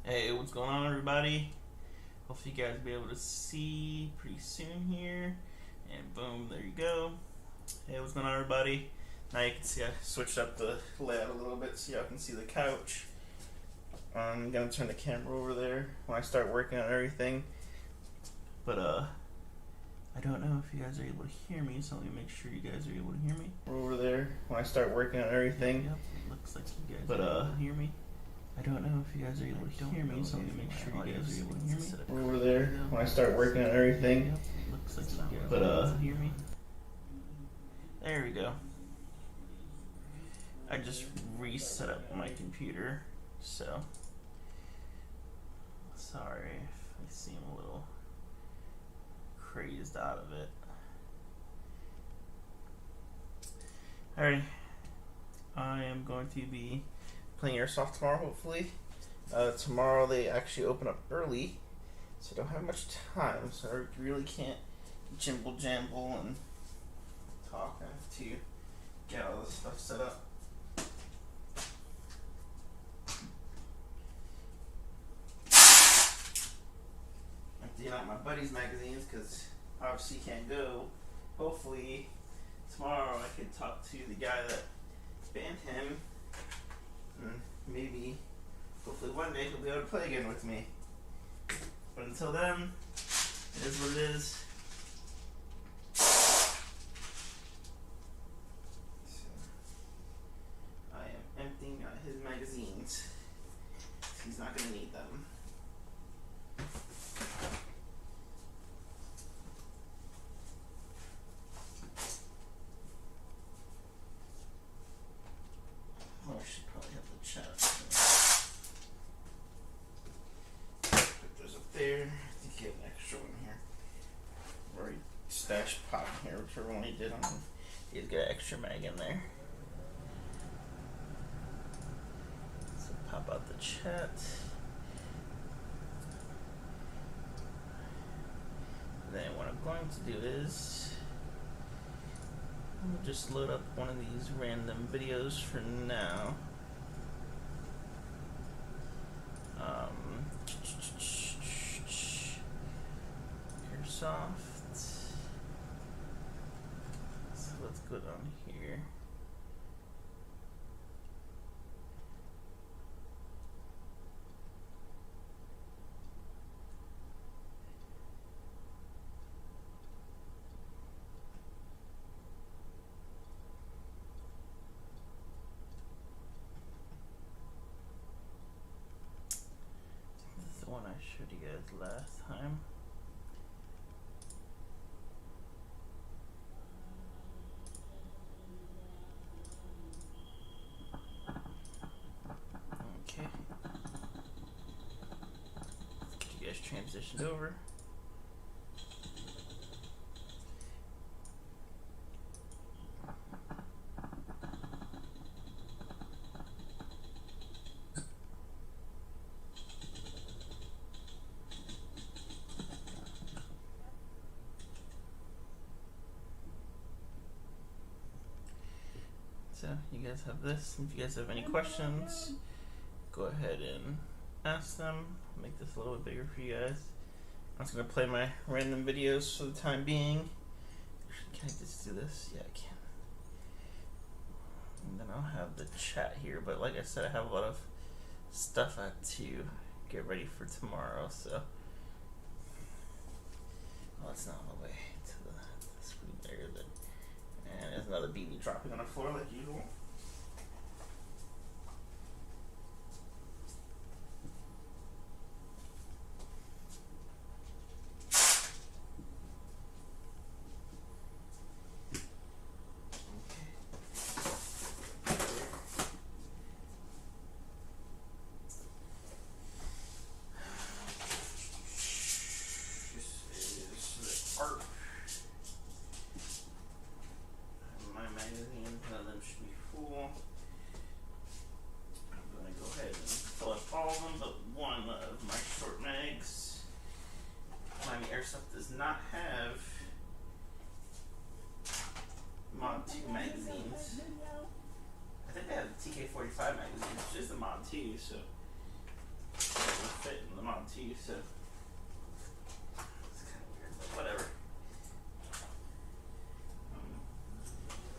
Hey, what's going on, everybody? Hopefully you guys will be able to see pretty soon here. And boom, there you go. Hey, what's going on, everybody? Now you can see I switched up the layout a little bit so y'all can see the couch. I'm gonna turn the camera over there when I start working on everything. But I don't know if you guys are able to hear me, so let me make sure you guys are able to hear me. Over there when I start working on everything. Yep, looks like you guys are able to hear me. I don't know if you guys are able to hear me, so let me make sure you guys are able to hear me. Over there when I start working on everything. Yep, looks like you guys are able to hear me. There we go. I just reset up my computer, so sorry if I seem a little crazed out of it. Alright, I am going to be playing Airsoft tomorrow, hopefully. Tomorrow they actually open up early, so I don't have much time, so I really can't jimble jamble and talk. I have to get all this stuff set up. Emptying out my buddy's magazines because obviously can't go. Hopefully tomorrow I can talk to the guy that banned him, and maybe hopefully one day he'll be able to play again with me. But until then, it is what it is. So, I am emptying out his magazines. He's not going to need them. Oh, I should probably have the chat. Put those up there. I think you have an extra one here. Or stash pot in here, whichever one he did on him. He's got an extra mag in there. So pop out the chat. Then what I'm going to do is I'll just load up one of these random videos for now. Airsoft. So let's go down here. This is the one I showed you guys last time. Okay. Get you guys transitioned over. So you guys have this. If you guys have any questions, go ahead and ask them. I'll make this a little bit bigger for you guys. I'm just gonna play my random videos for the time being. Can I just do this? Yeah, I can. And then I'll have the chat here. But like I said, I have a lot of stuff I have to get ready for tomorrow. So, oh, it's not all the way to the screen there. And there's another BB dropping on the floor like usual. Airsoft does not have Mod 2 magazines. I think they have the TK-45 magazine, which is the Mod 2, so too, so it's kind of weird, but whatever.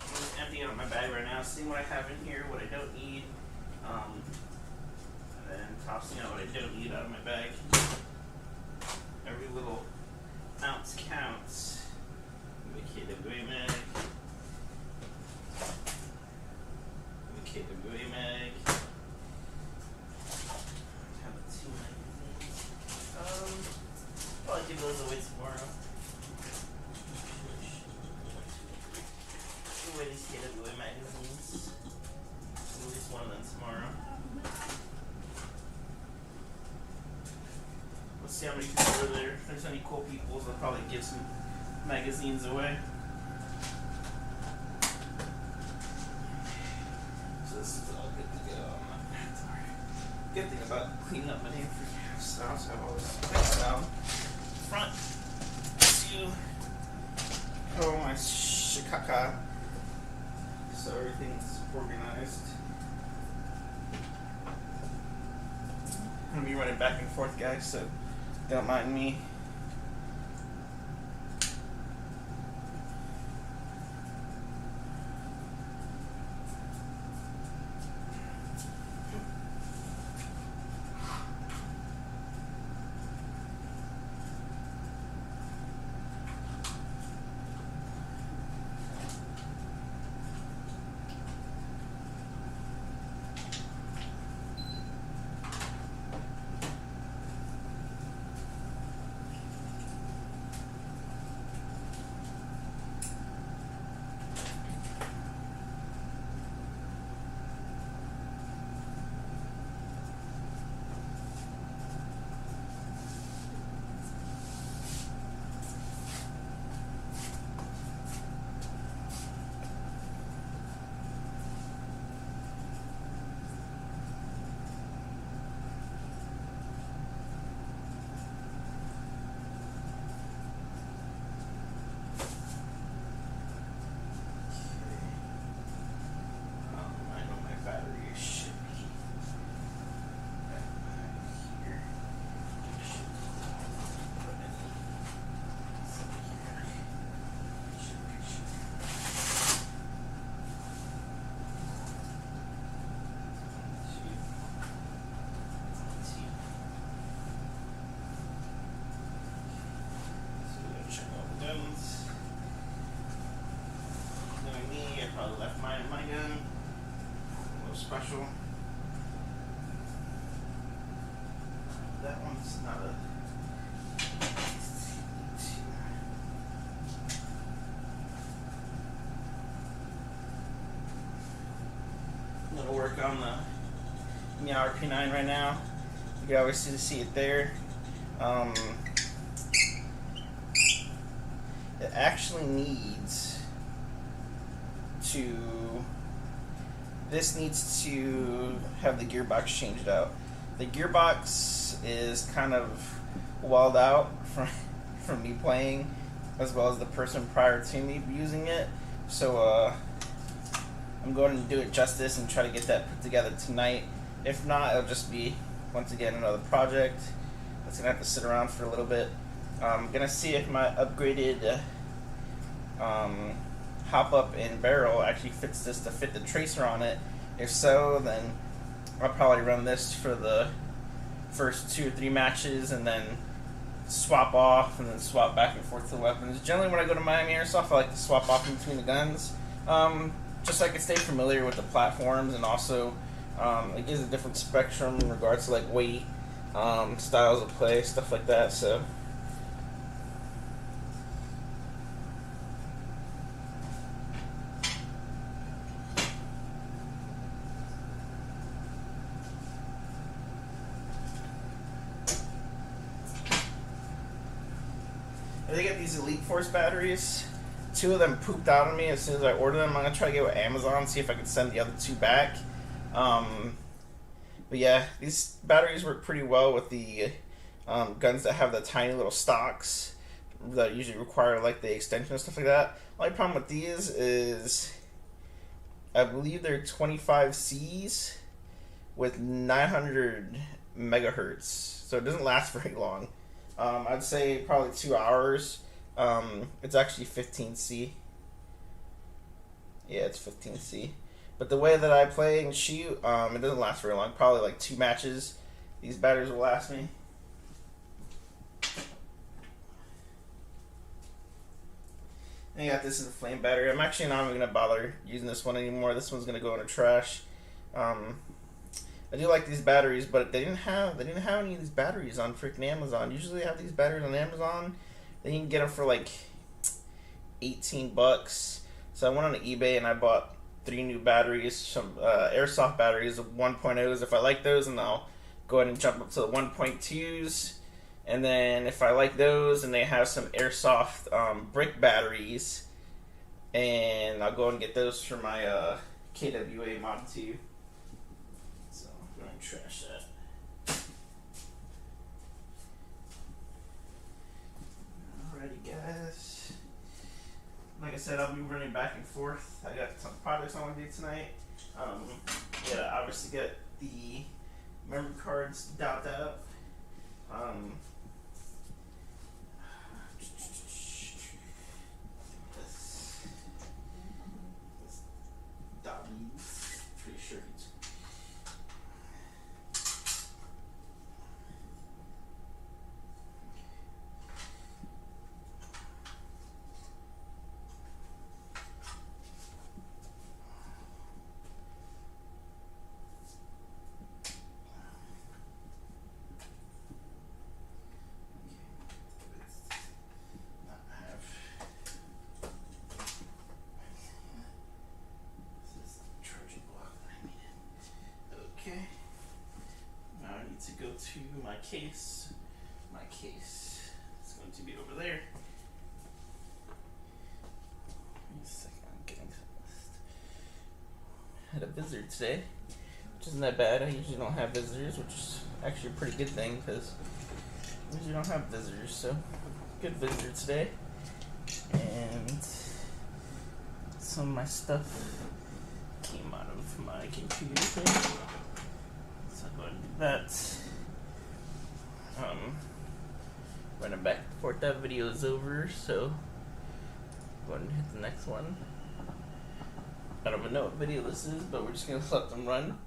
I'm just emptying out my bag right now, seeing what I have in here, what I don't need, and then tossing out what I don't need out of my bag. Every little ounce counts. The KWA mag. The KWA mag. Have the 2 magazines. Probably give those away tomorrow. Give away these KWA magazines. At least one of them tomorrow. Let's see how many people are there. If there's any cool people, I'll probably give some magazines away. So this is all good to go. Good thing about cleaning up my name for styles, I have all this nice down front to oh my shikaka. So everything's organized. I'm gonna be running back and forth, guys, so don't mind me. Knowing me, I probably left mine in my gun. A little special. That one's not a. I'm gonna work on the Meow RP9 right now. You can obviously see it there. It actually needs to. This needs to have the gearbox changed out. The gearbox is kind of walled out from me playing, as well as the person prior to me using it. So I'm going to do it justice and try to get that put together tonight. If not, it'll just be once again another project that's gonna have to sit around for a little bit. I'm gonna see if my upgraded hop up and barrel actually fits this to fit the tracer on it. If so, then I'll probably run this for the first 2 or 3 matches and then swap off and then swap back and forth to the weapons. Generally when I go to Miami Airsoft, I like to swap off in between the guns, just so I can stay familiar with the platforms, and also it gives a different spectrum in regards to like weight, styles of play, stuff like that. So they get these Elite Force batteries. 2 of them pooped out on me as soon as I ordered them. I'm gonna try to get with Amazon and see if I can send the other 2 back. But yeah, these batteries work pretty well with the guns that have the tiny little stocks that usually require like the extension and stuff like that. Only problem with these is I believe they're 25Cs with 900 megahertz, so it doesn't last very long. I'd say probably 2 hours. It's actually 15C. Yeah, it's 15C. But the way that I play and shoot, it doesn't last very long. Probably like 2 matches. These batteries will last me. And I got this as a flame battery. I'm actually not even going to bother using this one anymore. This one's going to go in the trash. I do like these batteries, but they didn't have any of these batteries on freaking Amazon. Usually they have these batteries on Amazon. Then you can get them for like $18. So I went on eBay and I bought 3 new batteries, some Airsoft batteries, 1.0s. If I like those, and I'll go ahead and jump up to the 1.2s. And then if I like those, and they have some Airsoft brick batteries, and I'll go and get those for my KWA Mod 2. So I'm going to trash that. Alrighty, guys. Like I said, I'll be running back and forth. I got some projects I want to do tonight. Yeah, obviously get the memory cards dot up. This Dobby, pretty sure he's. Okay, now I need to go to my case. My case is going to be over there. Wait a second, I'm getting had a visitor today, which isn't that bad. I usually don't have visitors, which is actually a pretty good thing because I usually don't have visitors. So, good visitor today, and some of my stuff came out of my computer thing. So I'll go ahead and do that. Running back and forth, that video is over, so go ahead and hit the next one. I don't even know what video this is, but we're just gonna let them run.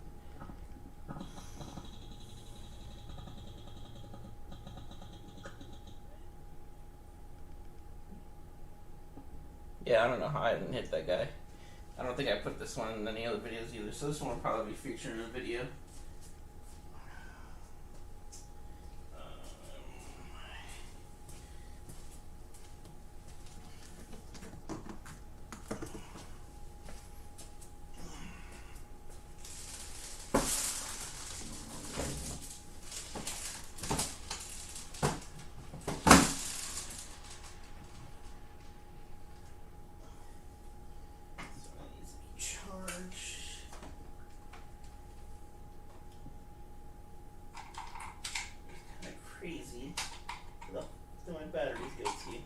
Yeah, I don't know how I didn't hit that guy. I don't think I put this one in any other videos either, so this one will probably be featured in a video. Crazy. Look, do my batteries go to you?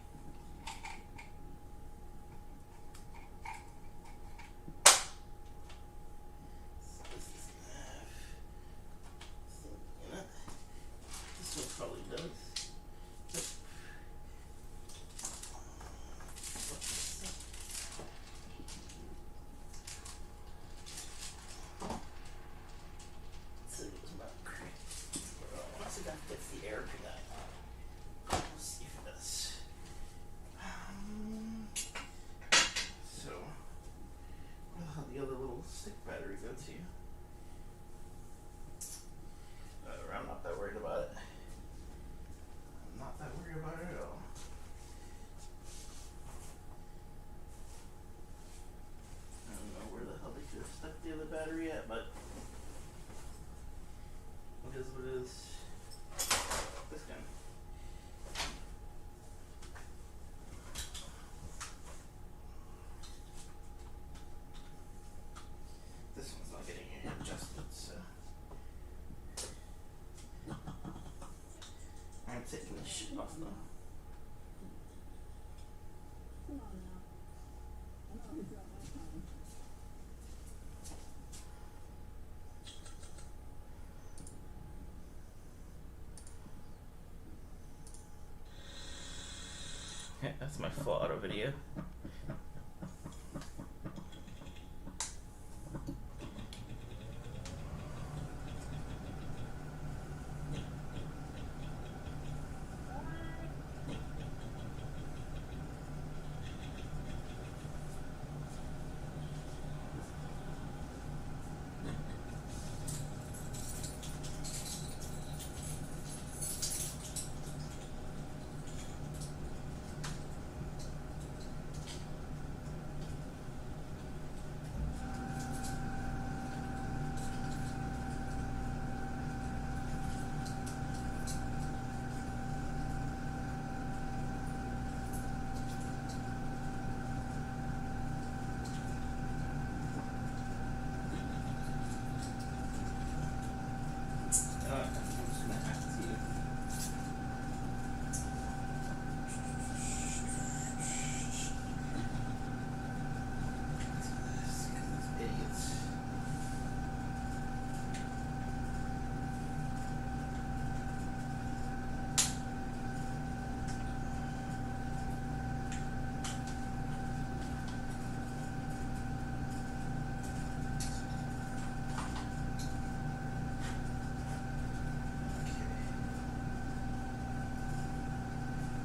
This one probably does. Once it gets the air to that, we'll see if it does. So, where the hell did the other little stick battery go to? I'm not that worried about it. I'm not that worried about it at all. I don't know where the hell they could have stuck the other battery at, but it is what it is. This gun. This one's not getting adjusted, so I'm taking this shit off though. That's my full auto video.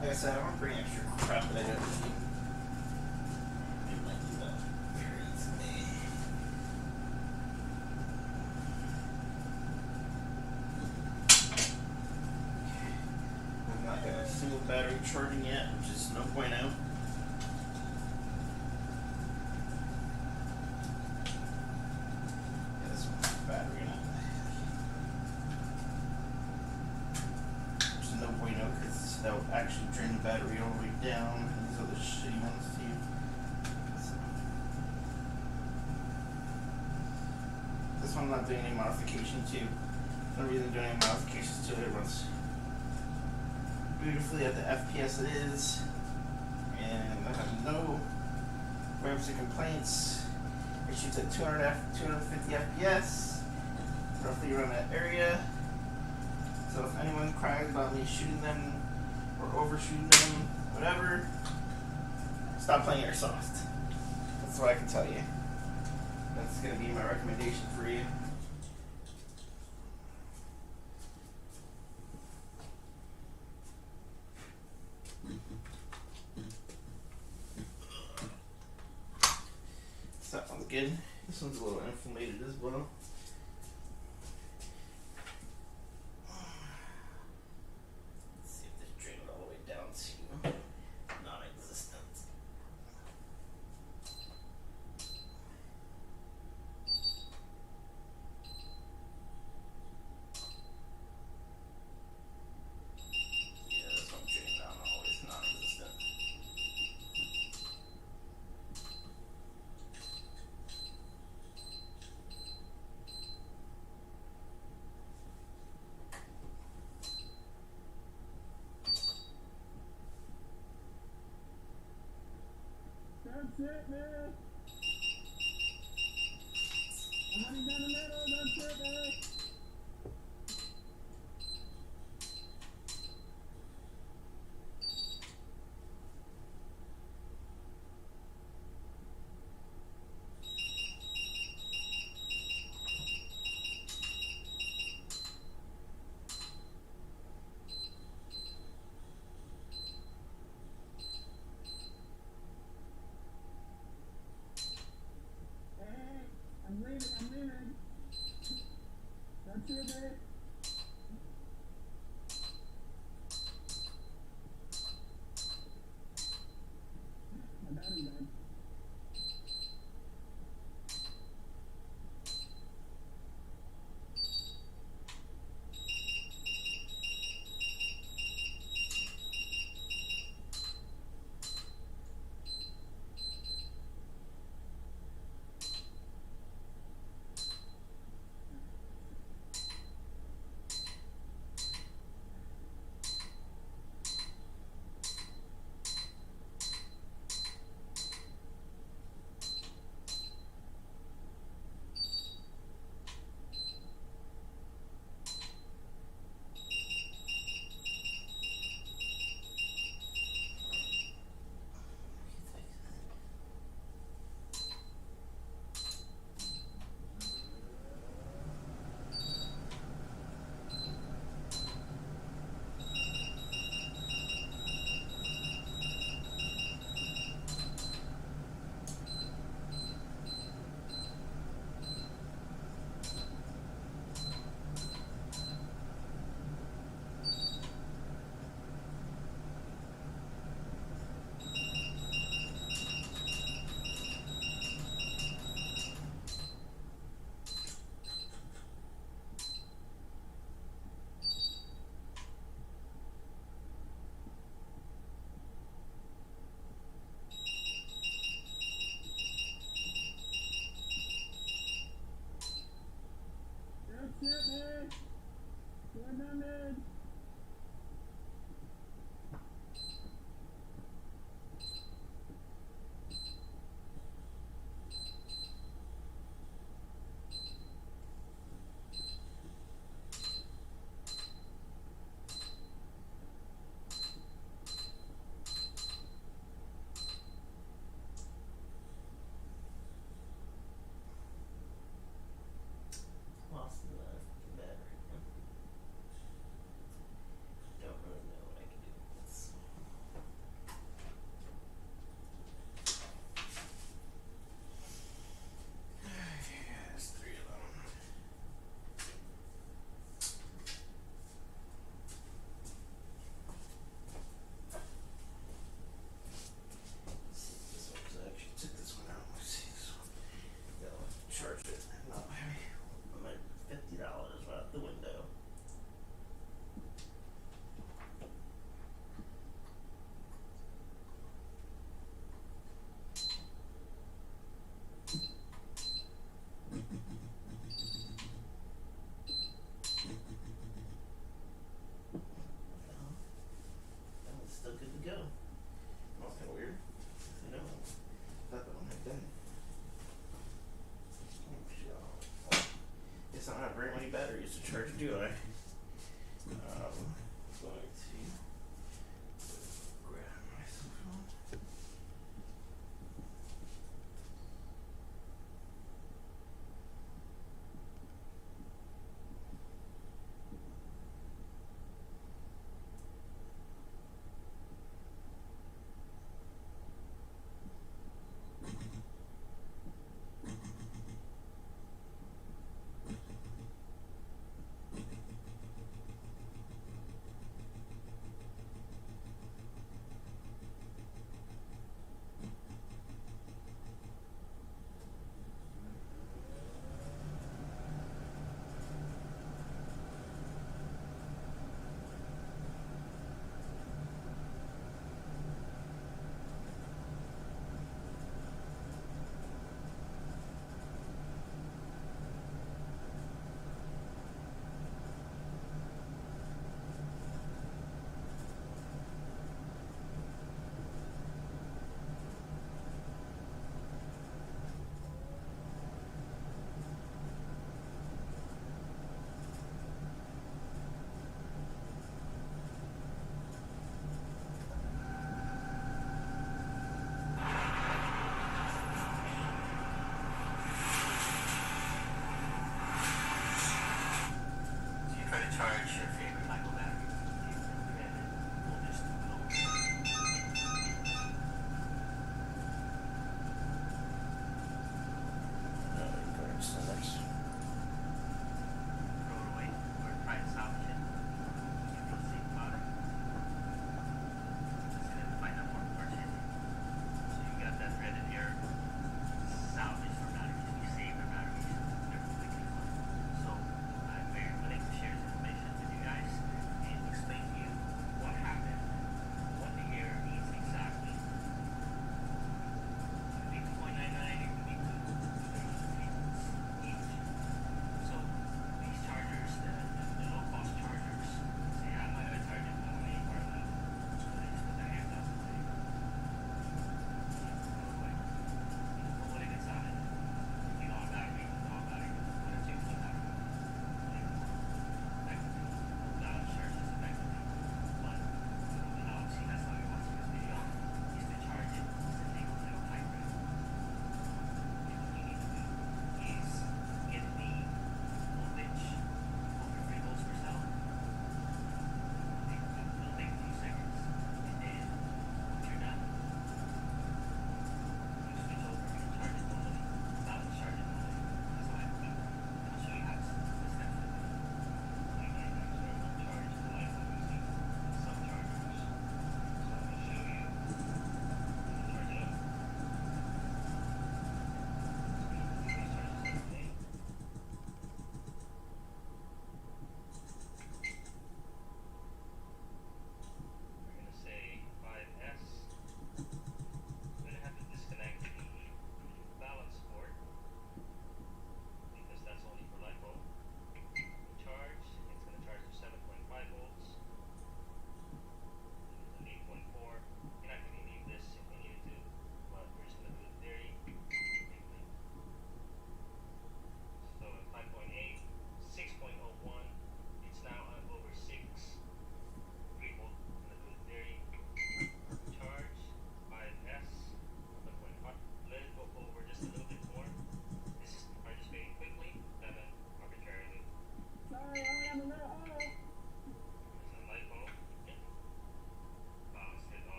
Like I said, I want to bring extra crap that I don't need. Maybe might do that very easily. I'm not got a single battery charging yet, which is no bueno. Yeah, this one's battery in it. Which is no bueno because that'll actually drain the battery all the way down, and these other shitty ones too. So, this one I'm not doing any modification to. No reason doing any modifications to it. It runs beautifully at the FPS it is, and I have no gripes or complaints. It shoots at 250 FPS, roughly around that area. So if anyone cries about me shooting them or overshooting them, whatever, stop playing Airsoft. That's what I can tell you. That's going to be my recommendation for you. So that one's good. This one's a little inflamed as well. That's it, man. I'm running down the middle. That's it, man. I'm leaving. That's it, man. My battery died. me! You're damage! Lost the battery. Don't really know what I can do with this. There's 3 of them. Let's see if this one's I actually took this one out. Let's see this one. Gotta charge it. Not heavy. I'm at $50 out the window. That one's still good to go. Well, that's kind of weird. I know. Thought that one had done. Guess I don't have very many batteries to charge, do I? Going to grab my cell phone.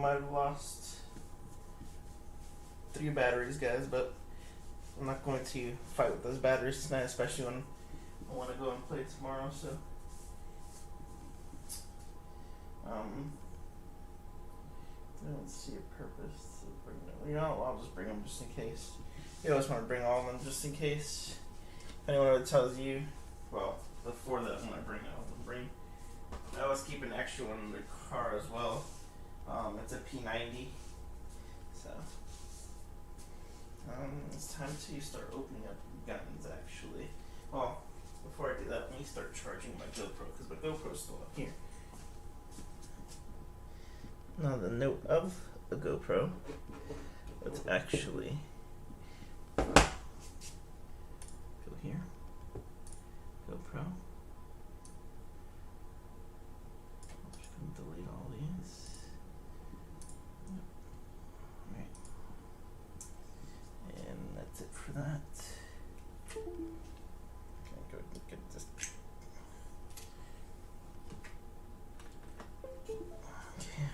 might have lost 3 batteries, guys, but I'm not going to fight with those batteries tonight, especially when I want to go and play tomorrow. So, I don't see a purpose to bring them. You know, I'll just bring them just in case. You always want to bring all of them just in case. If anyone ever tells you, well, before that, when I bring all of them, I always keep an extra one in the car as well. It's a P90. So, it's time to start opening up guns, actually. Well, before I do that, let me start charging my GoPro, because my GoPro's still up here. Now, the note of a GoPro, it's actually go here, GoPro. I'm just going to delete all these. Right. And that's it for that. Okay, go and get this. Okay.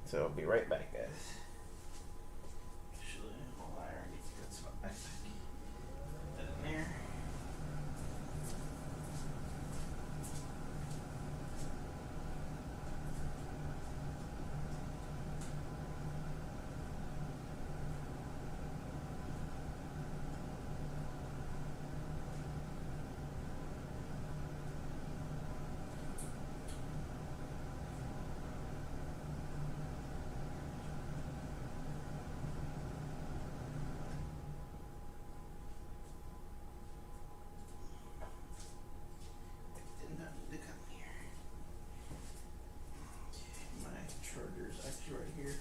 So I'll be right back, guys. Actually, while I already got some backpack. Put that in there. Did not need to come here. Okay, my charger's actually right here.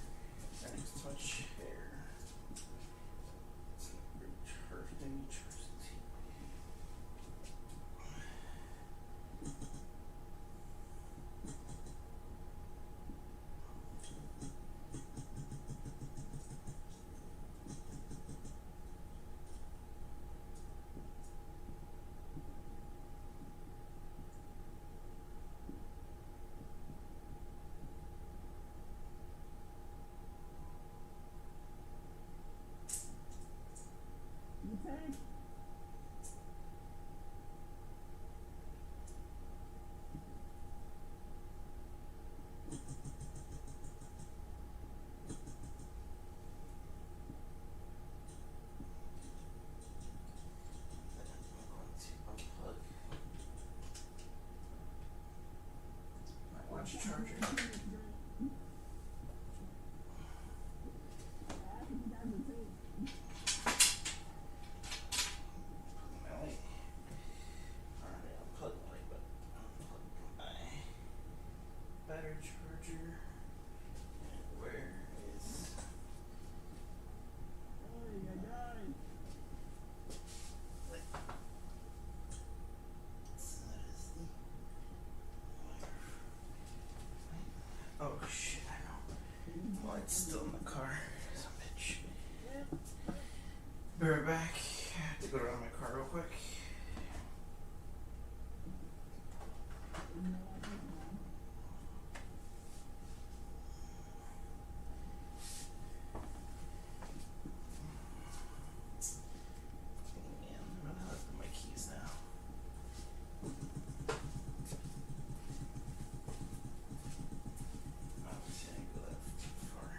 Right next to my chair. It's not really charged. I need to charge the TV. Okay. Then I'm going to unplug my watch charger. My light. Already unplugged my light, but unplug my battery charger. And where is that is the wire. Oh shit, I know. The light's still in the car. Son of a bitch. Be right back. I have to go around my car real quick. Man, I'm gonna have to put my keys now. Obviously, I didn't go that far.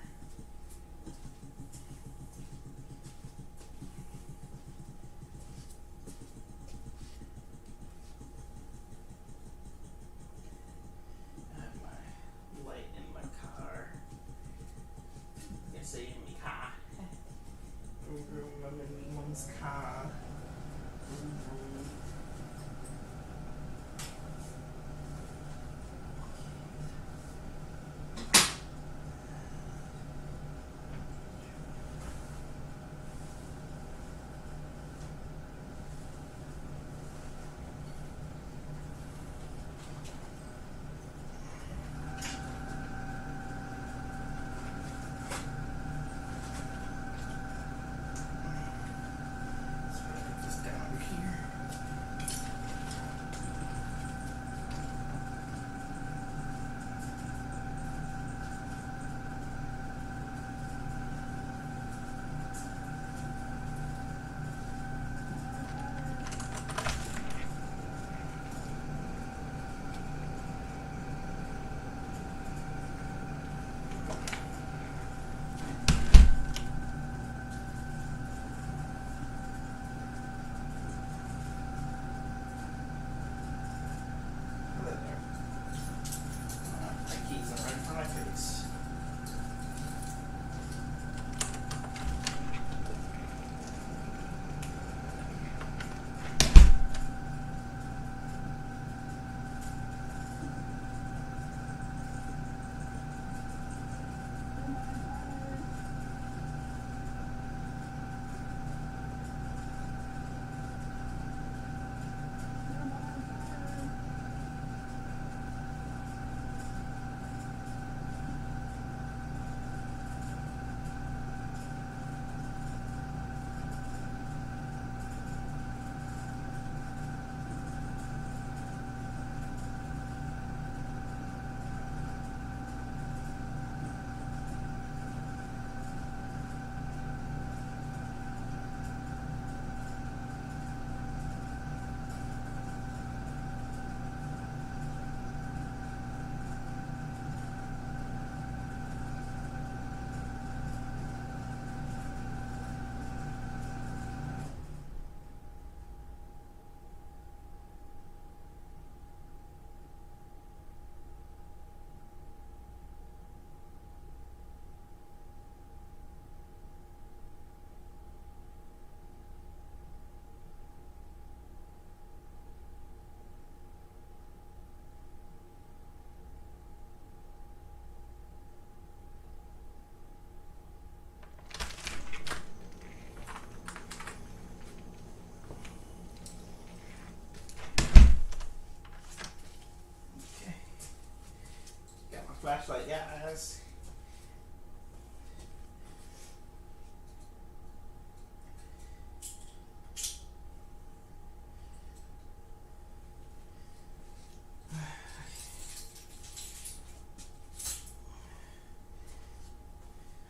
flashlight, yes.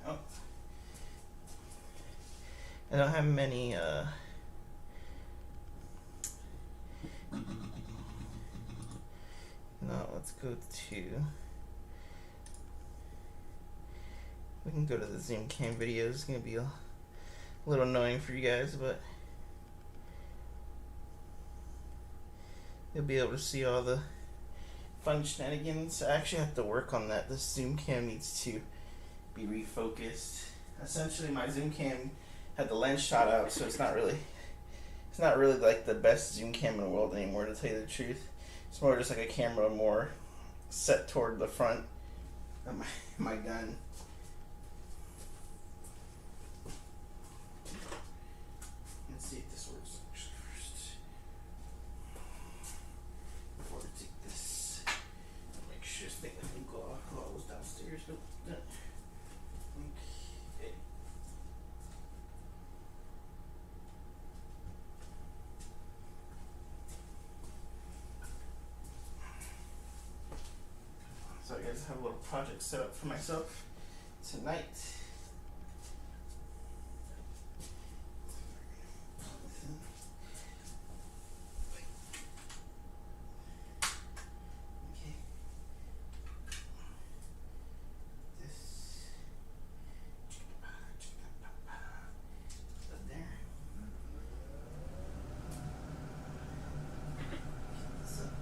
Oh. I don't have many, no, let's go to, we can go to the Zoom cam videos. It's gonna be a little annoying for you guys, but you'll be able to see all the fun shenanigans. I actually have to work on that. This Zoom cam needs to be refocused. Essentially, my Zoom cam had the lens shot out, so it's not really like the best Zoom cam in the world anymore, to tell you the truth. It's more just like a camera more set toward the front of my gun. Let's see if this works actually first. Before I take this, make sure this thing doesn't go off while I was downstairs. Nope. Okay. So I guys have a little project set up for myself tonight. Okay. This up there. This up.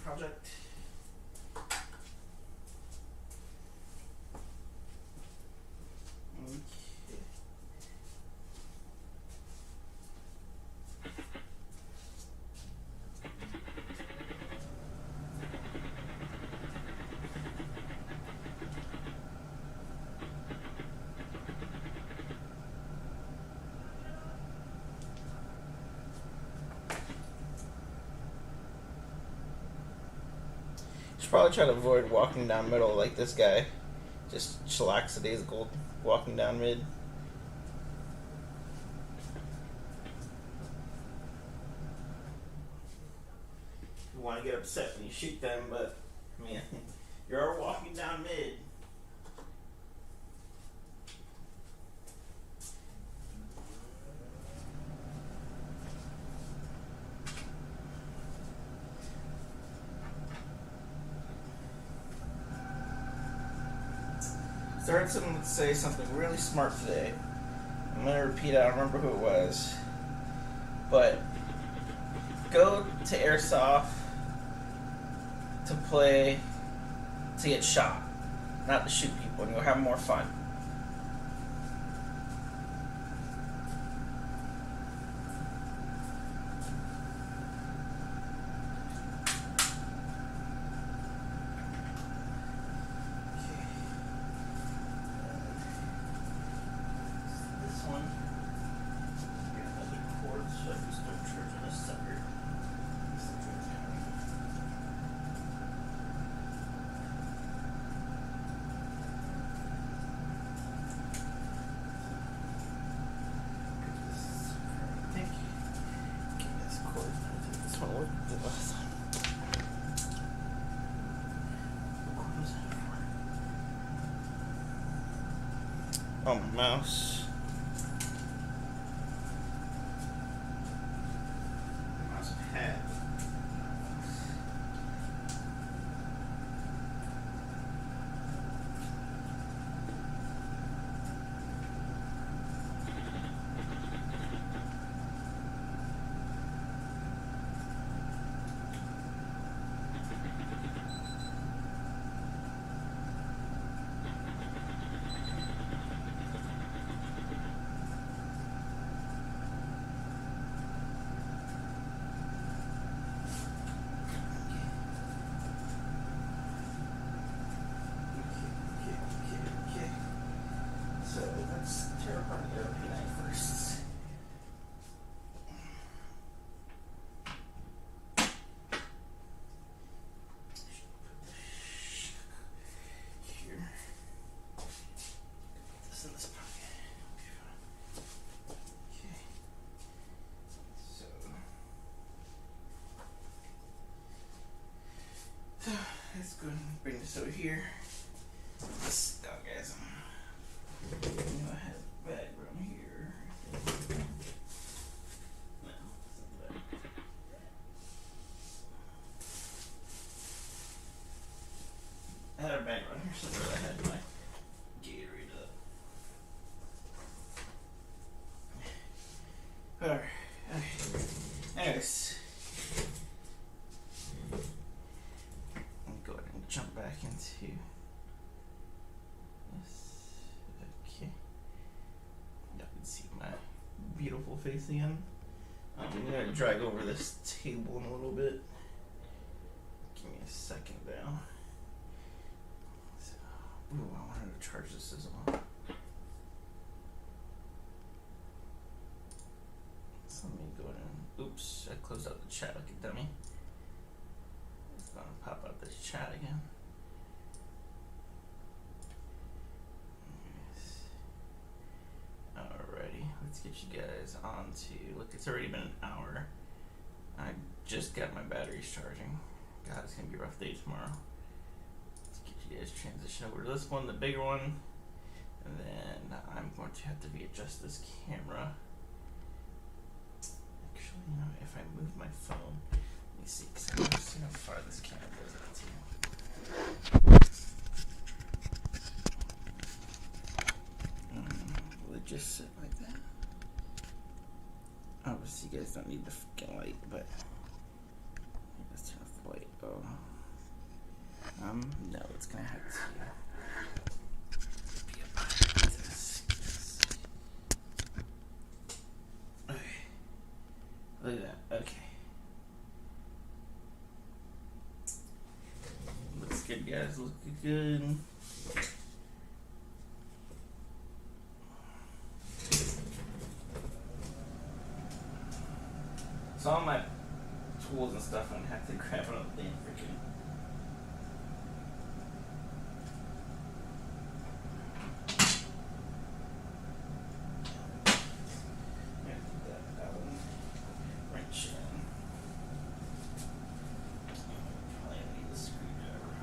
project. Okay. Should probably try to avoid walking down middle like this guy. Just chillaxadaisical walking down mid. You want to get upset when you shoot them, but I mean, you're walking down mid. I heard someone say something really smart today. I'm going to repeat it. I don't remember who it was. But go to Airsoft to play to get shot, not to shoot people, and you'll have more fun. Oh, my mouse. Mouse pad. So let's tear apart the OP9 first. Here. This in this pocket. Okay. So let's go and bring this over here. This down, guys. I have a bag around here. No, it's not the bag. I had a bag around here somewhere. I had my Gatorade up. Alright. Okay. Anyways. I'll go ahead and jump back into this. Okay. Y'all can see my beautiful face again. I'm gonna drag over this table in a little bit. Give me a second now. So, ooh, I wanted to charge this as well. So let me go in. Oops, I closed out the chat like a dummy. It's gonna pop out this chat again. Alrighty, let's get you guys on to, look, it's already been an hour. I just got my batteries charging. God, it's gonna be a rough day tomorrow. Let's get you guys transition over to this one, the bigger one. And then I'm going to have to readjust this camera. Actually, you know, if I move my phone, let me see, because I'm going to see how far this camera goes out to. Will it just sit like that? Obviously, you guys don't need the freaking light, but let's turn off the light. Oh. No, it's gonna have to be a okay. Look at that. Okay. Looks good, guys. Looking good. So all my tools and stuff, I'm gonna have to grab another damn freaking. Wrench in. Probably need a screwdriver.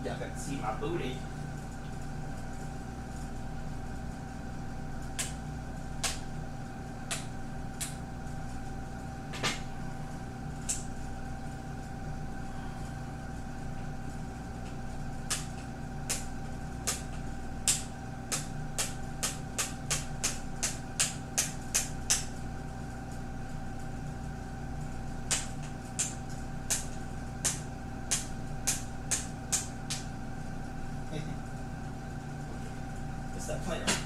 Y'all got to see my booty. Stop playing around.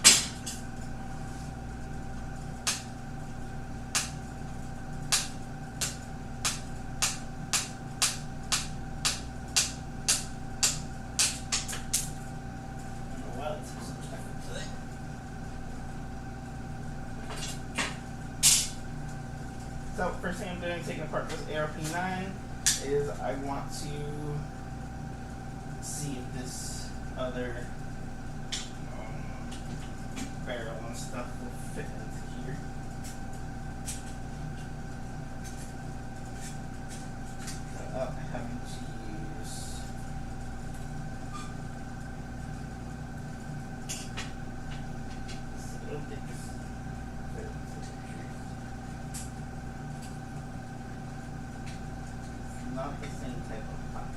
So first thing I'm doing, taking apart this ARP9, is I want to see if this other barrel and stuff will fit into here. Without having to use this little bit. Not the same type of pop-up.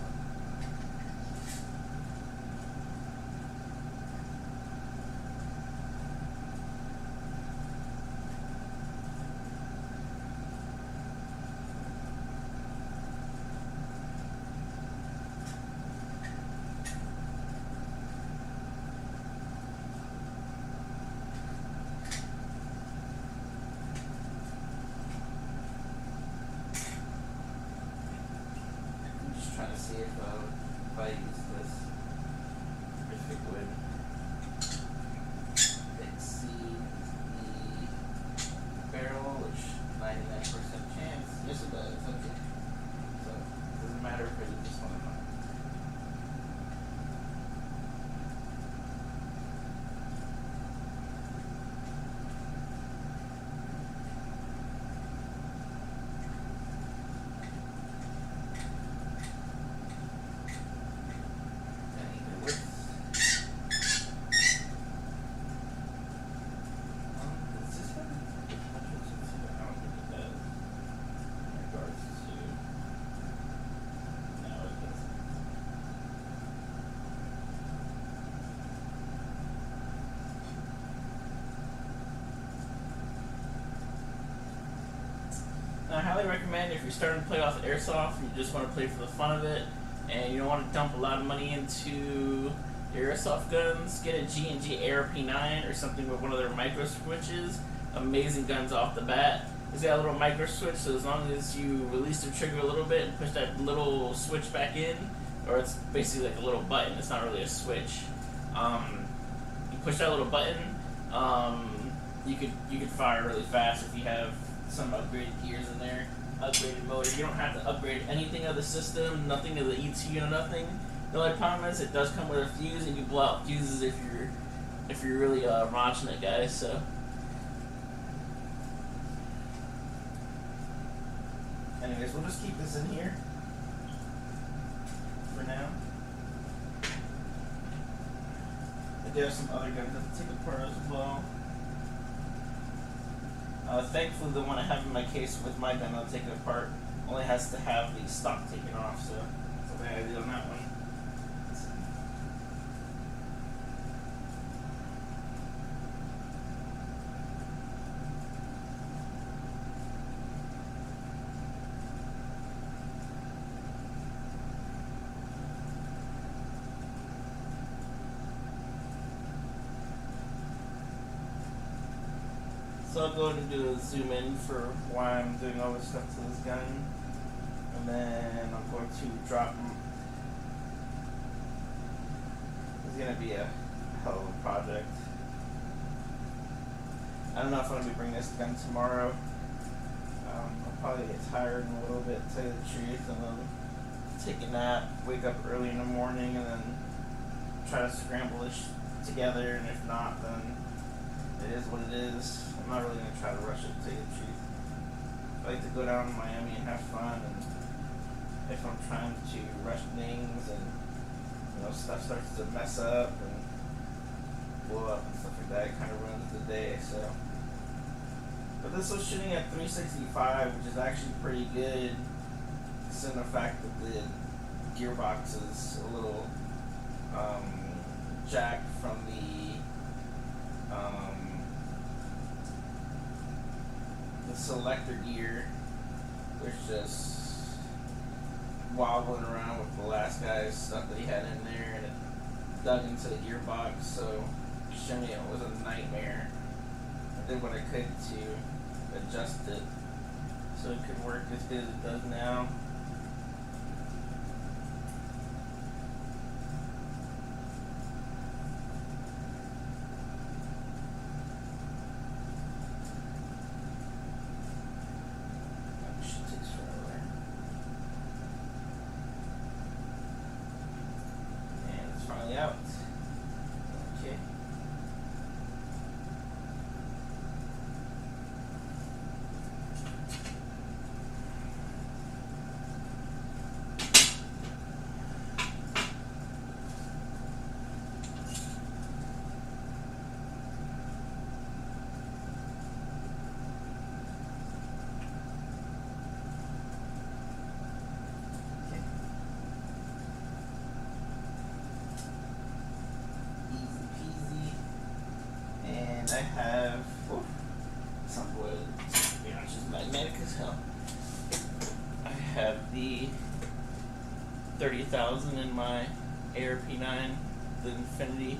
Trying to see if I use this, if it would exceed the barrel, which 99% chance. Yes, it does. Okay. So it doesn't matter if I use this one or not. I highly recommend if you're starting to play off Airsoft, you just want to play for the fun of it, and you don't want to dump a lot of money into your Airsoft guns, get a G&G ARP9 or something with one of their micro switches. Amazing guns off the bat. It's got a little micro switch, so as long as you release the trigger a little bit and push that little switch back in, or it's basically like a little button, it's not really a switch. You push that little button, you could fire really fast if you have some upgraded gears in there, upgraded motor. You don't have to upgrade anything of the system, nothing of the ECU, nothing. The only problem is it does come with a fuse, and you blow out fuses if you're really launching it, guys. So. Anyways, we'll just keep this in here for now. I do have some other guns to take apart as well. Thankfully, the one I have in my case with my gun, I'll take it apart, only has to have the stock taken off, so that's the way I did on that one. So I'll go ahead and do a zoom in for why I'm doing all this stuff to this gun, and then I'm going to drop. It's gonna be a hell of a project. I don't know if I'm gonna be bringing this gun tomorrow. I'll probably get tired in a little bit, to tell you the truth, and then take a nap, wake up early in the morning, and then try to scramble this together. And if not, then it is what it is. I'm not really going to try to rush it, to tell you the truth. I like to go down to Miami and have fun, and if I'm trying to rush things and stuff starts to mess up and blow up and stuff like that, it kind of ruins the day. So, but this was shooting at 365, which is actually pretty good, considering the fact that the gearbox is a little jacked from the selector gear, was just wobbling around with the last guy's stuff that he had in there, and it dug into the gearbox, so shimmy it was a nightmare. I did what I could to adjust it so it could work as good as it does now. Out. Okay. I have, some wood, to be honest, it's magnetic as hell. I have the 30,000 in my ARP9, the Infinity.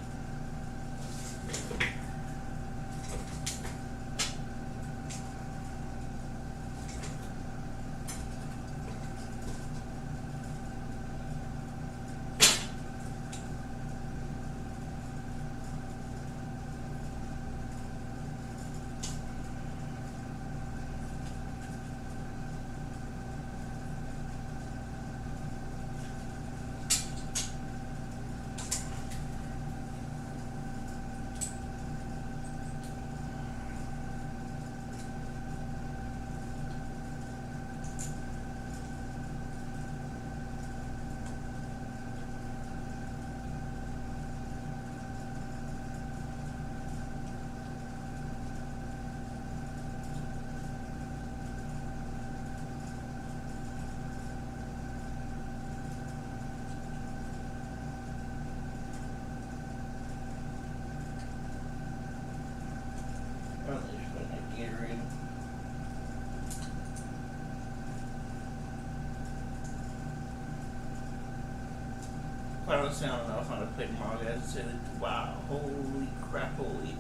Honestly, I don't know if I'm gonna put tomorrow, guys. Wow, holy crap, holy.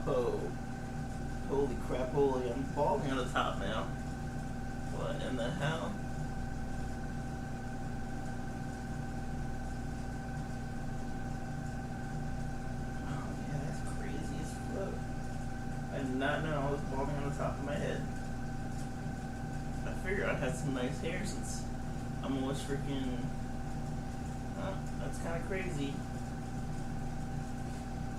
ho. Holy crap, holy, I'm balding on the top now. What in the hell? Oh yeah, that's crazy as fuck. I did not know I was balding on the top of my head. I figured I'd had some nice hair since I'm always freaking... that's kind of crazy.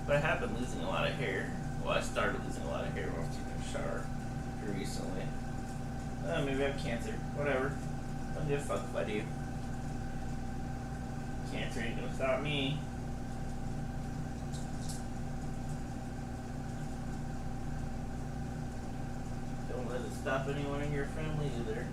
But I have been losing a lot of hair. Well, I started losing a lot of hair when I was taking a shower here recently. Maybe I have cancer. Whatever. Don't give a fuck if I do. Cancer ain't gonna stop me. Don't let it stop anyone in your family either.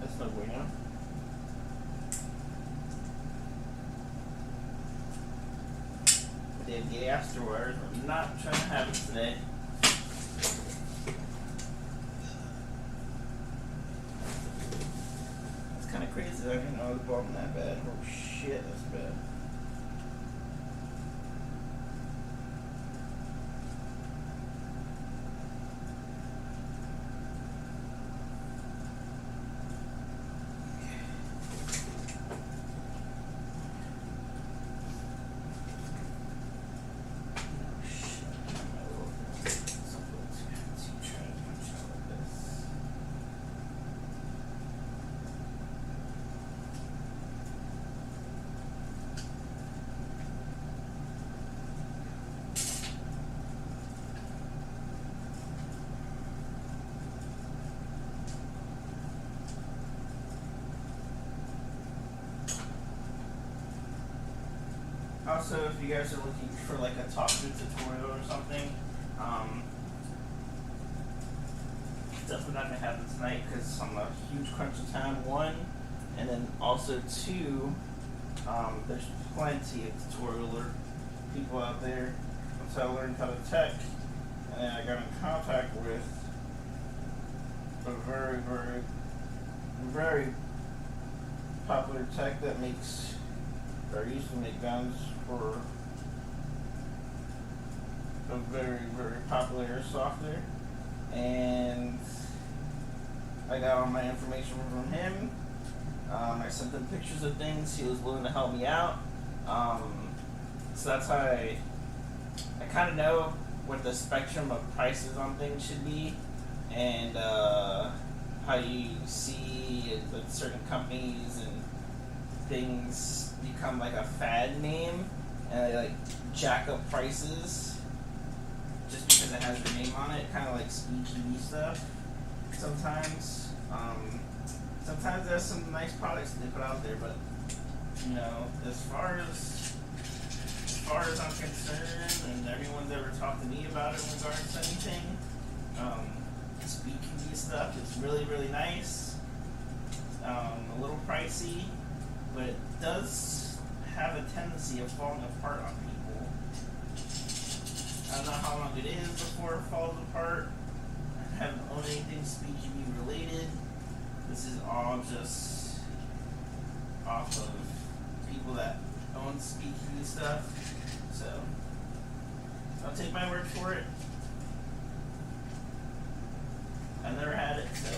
That's no bueno. Damn gay afterwards. I'm not trying to have it today. It's kind of crazy. I didn't know I was balding that bad. Oh shit, that's bad. Also, if you guys are looking for like a talkthrough tutorial or something, definitely not gonna happen tonight because I'm a huge crunch of time. One, and then also two, there's plenty of tutorial or people out there. Once I learned how to tech, and then I got in contact with a very, very, very popular tech that makes, or used to make guns for a very, very popular Airsoft, and I got all my information from him. I sent him pictures of things. He was willing to help me out. So that's how I kind of know what the spectrum of prices on things should be, and how you see that certain companies and things become like a fad name, and they like jack up prices just because it has your name on it, kind of like speakeasy stuff. Sometimes, sometimes there's some nice products that they put out there, but you know, as far as I'm concerned, and everyone's ever talked to me about it in regards to anything, speakeasy stuff is really, really nice. A little pricey, but it does have a tendency of falling apart on people. I don't know how long it is before it falls apart. I haven't owned anything speakeasy related. This is all just off of people that own speakeasy stuff. So I'll take my word for it. I've never had it, so.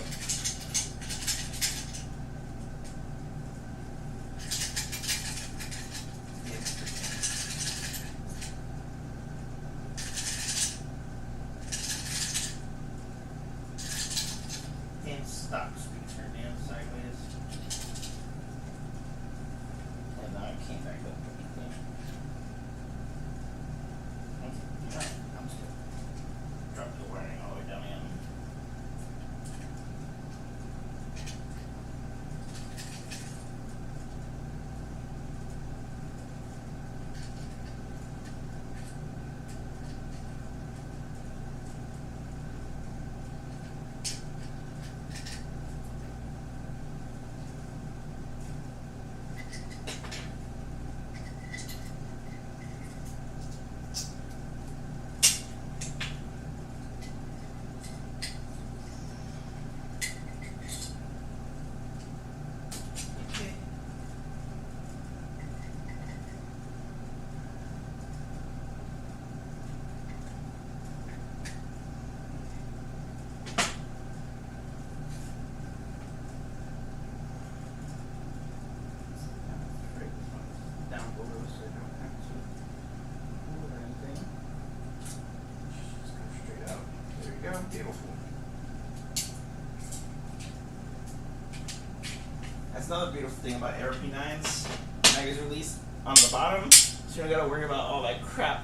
Can't stop screen turn down sideways. And now I can't back up anything. I'm just gonna drop the wiring all the way down in. That's another beautiful thing about ARP9s. Mag is released on the bottom, so you don't gotta worry about all that crap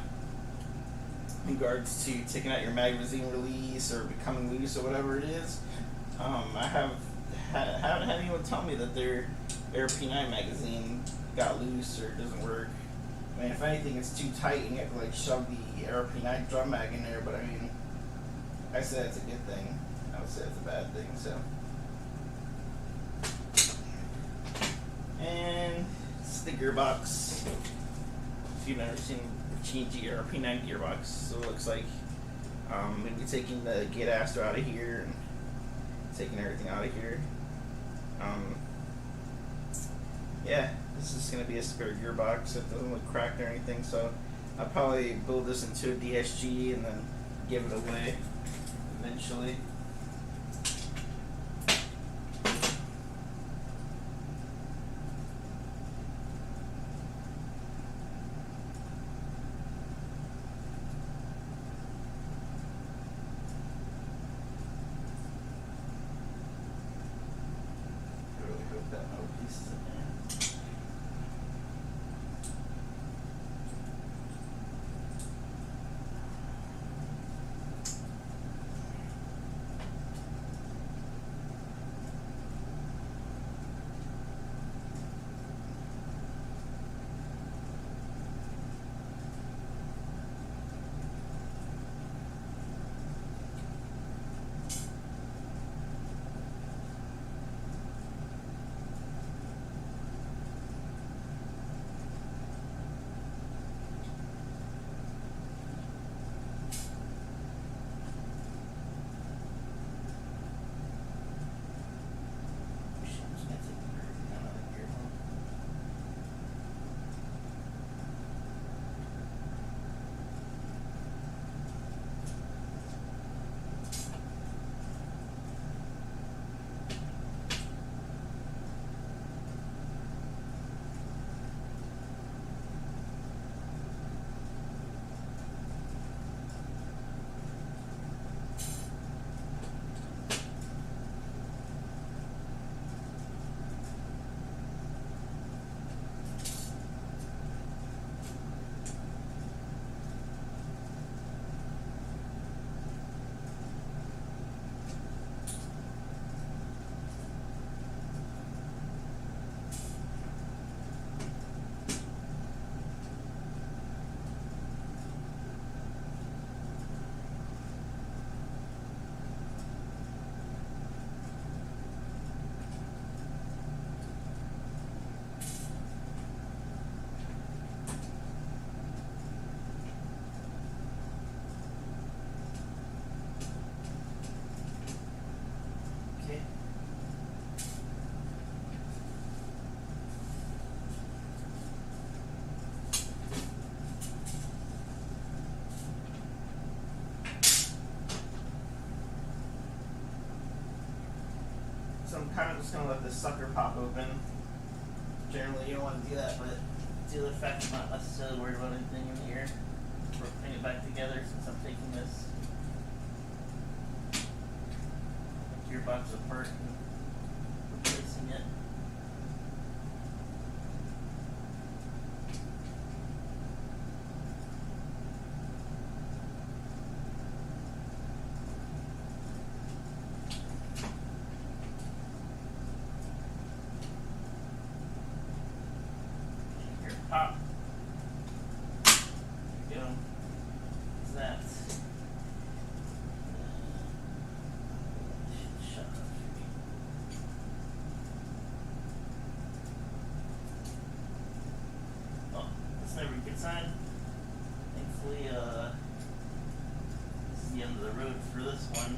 in regards to taking out your magazine release or becoming loose or whatever it is. I haven't had anyone tell me that their ARP9 magazine got loose or doesn't work. I mean, if anything, it's too tight and you have to like shove the ARP9 drum mag in there. But I mean, I say that's a good thing. I would say it's a bad thing. So, and it's the gearbox. If you've never seen G ARP9 gearbox, so it looks like maybe taking the gate aster out of here and taking everything out of here. Yeah, this is going to be a spare gearbox. It doesn't look cracked or anything, so I'll probably build this into a DSG and then give it away eventually. I really hope that no pieces in there. So I'm kind of just going to let this sucker pop open. Generally you don't want to do that, but due to the fact I'm not necessarily worried about anything in here, we're putting it back together since I'm taking this gearbox apart and replacing it. Pop. There you go. What's that? Shut up. Oh, that's never a good sign. Thankfully, this is the end of the road for this one.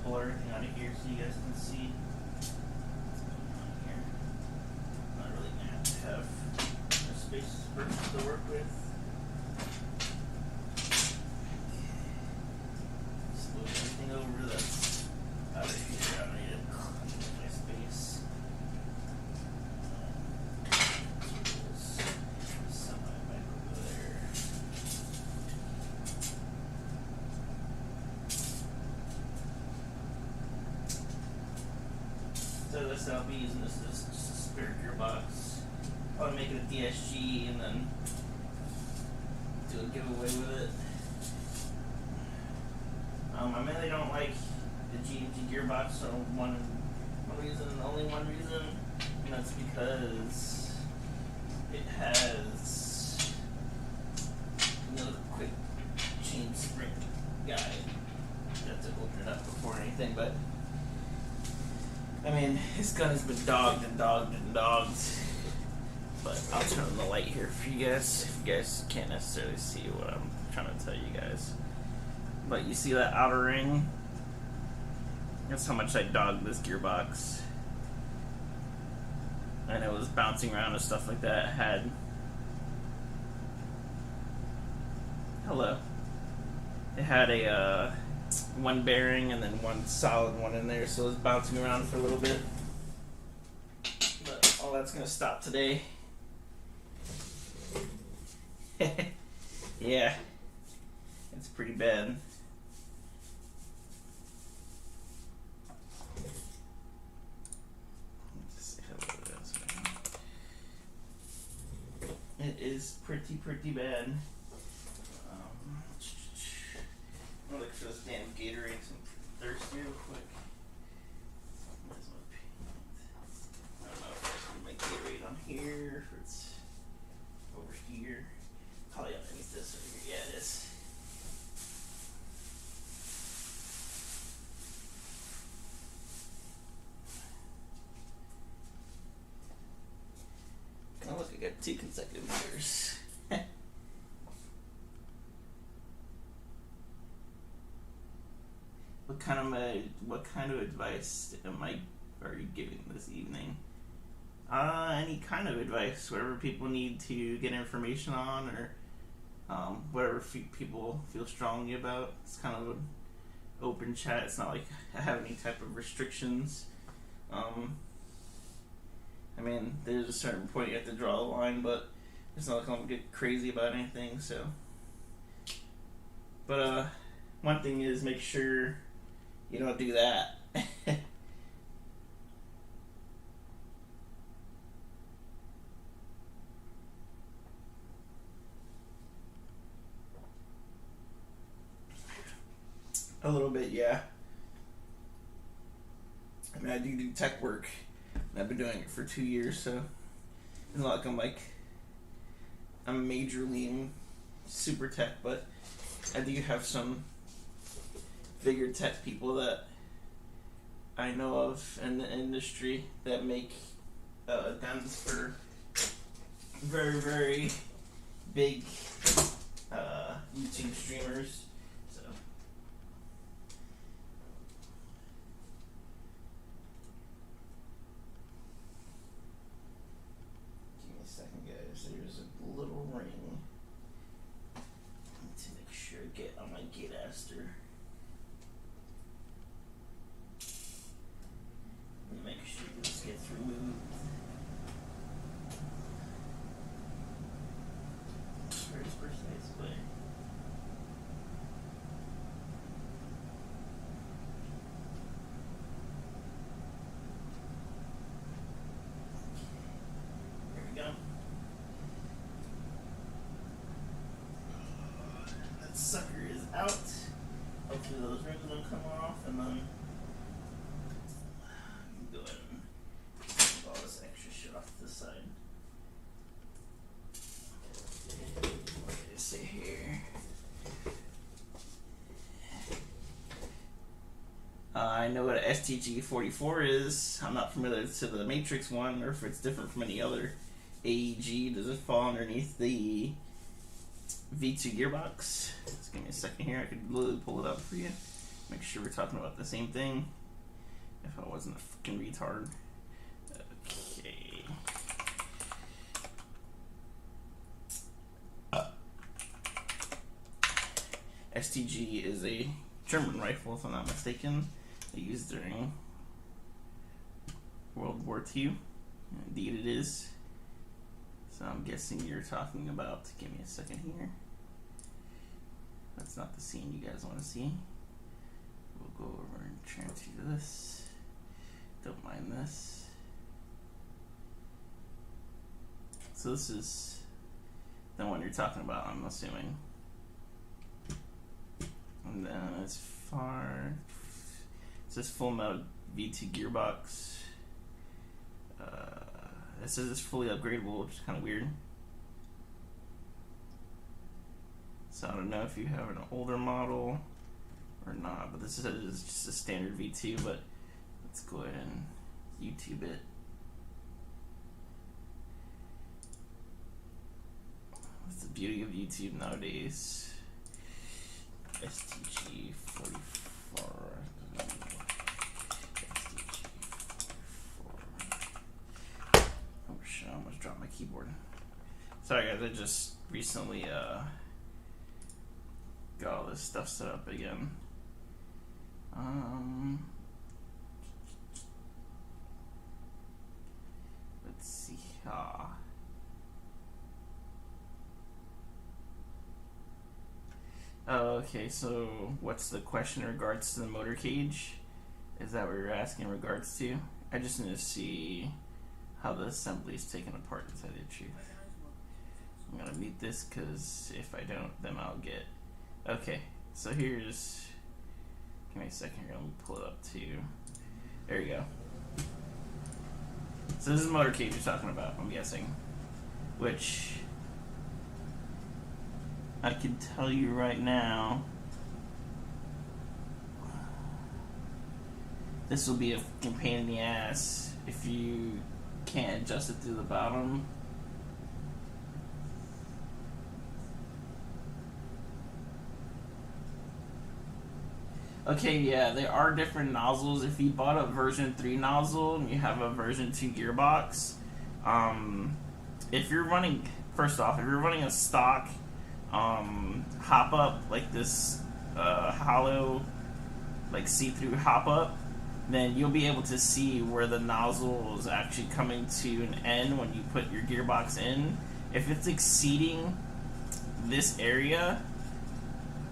pull everything out of here so you guys can see what's going on here. Not really gonna have to have a space to work with. Just move everything over that's out of here. I don't need to clean my space. Semi back over there. So this I'll be using this as just a spare gearbox. Probably make it a DSG and then do a giveaway with it. I mainly don't like the G&G gearbox for one reason and only one reason, and that's because it has quick chain spring guide. You have to open it up before anything, but I mean, this gun has been dogged and dogged and dogged. But I'll turn on the light here for you guys, if you guys can't necessarily see what I'm trying to tell you guys. But you see that outer ring? That's how much I dogged this gearbox. And it was bouncing around and stuff like that. It had... Hello. It had a one bearing and then one solid one in there, so it was bouncing around for a little bit. But all that's gonna stop today. Yeah, it's pretty bad. Let's see how it is. It is pretty bad. I'm gonna look for this damn Gatorade. I'm thirsty real quick. Where's my paint? I don't know if I can my Gatorade on here, if it's over here. Probably underneath this over here. Yeah, it is. Oh, look, I got 2 consecutive years. What kind of advice are you giving this evening? Any kind of advice, whatever people need to get information on, or whatever people feel strongly about. It's kind of an open chat. It's not like I have any type of restrictions. I mean, there's a certain point you have to draw the line, but it's not like I'm gonna get crazy about anything. So, but one thing is make sure you don't do that. A little bit, yeah. I mean, I do tech work, and I've been doing it for 2 years, so it's not like I'm majorly super tech, but I do have some bigger tech people that I know of in the industry that make guns for very big YouTube streamers. So give me a second, guys. There's a little ring. I need to make sure I get on my gate aster. Make sure this gets removed. Very precise way. There we go. That sucker is out. Hopefully those rings don't come off, and then go ahead and take all this extra shit off to the side. What did it say here? I know what an STG-44 is. I'm not familiar to the Matrix one, or if it's different from any other AEG. Does it fall underneath the V2 gearbox? Just give me a second here. I could literally pull it up for you. Make sure we're talking about the same thing. If I wasn't a fucking retard. Okay. STG is a German rifle, if I'm not mistaken. They used during World War II. Indeed it is. So I'm guessing you're talking about, give me a second here. That's not the scene you guys want to see. We'll go over and transfer this. Don't mind this. So this is the one you're talking about, I'm assuming. And then as far, it says full metal V2 gearbox. It says it's fully upgradable, which is kind of weird. So I don't know if you have an older model or not, but this is just a standard V2, but let's go ahead and YouTube it. What's the beauty of YouTube nowadays? STG 44. Oh shit, I almost dropped my keyboard. Sorry guys, I just recently got all this stuff set up again. Let's see. Okay, so what's the question in regards to the motor cage? Is that what you're asking in regards to? I just need to see how the assembly is taken apart, to tell you the truth. I'm gonna mute this because if I don't, then I'll get. Okay, so here's. Give me a second here. Let me pull it up too. There you go. So this is the motor cage you're talking about, I'm guessing. Which I can tell you right now, this will be a fucking pain in the ass if you can't adjust it through the bottom. Okay, yeah, there are different nozzles. If you bought a version 3 nozzle and you have a version 2 gearbox, if you're running, first off, if you're running a stock hop up like this hollow, like see-through hop up, then you'll be able to see where the nozzle is actually coming to an end when you put your gearbox in. If it's exceeding this area,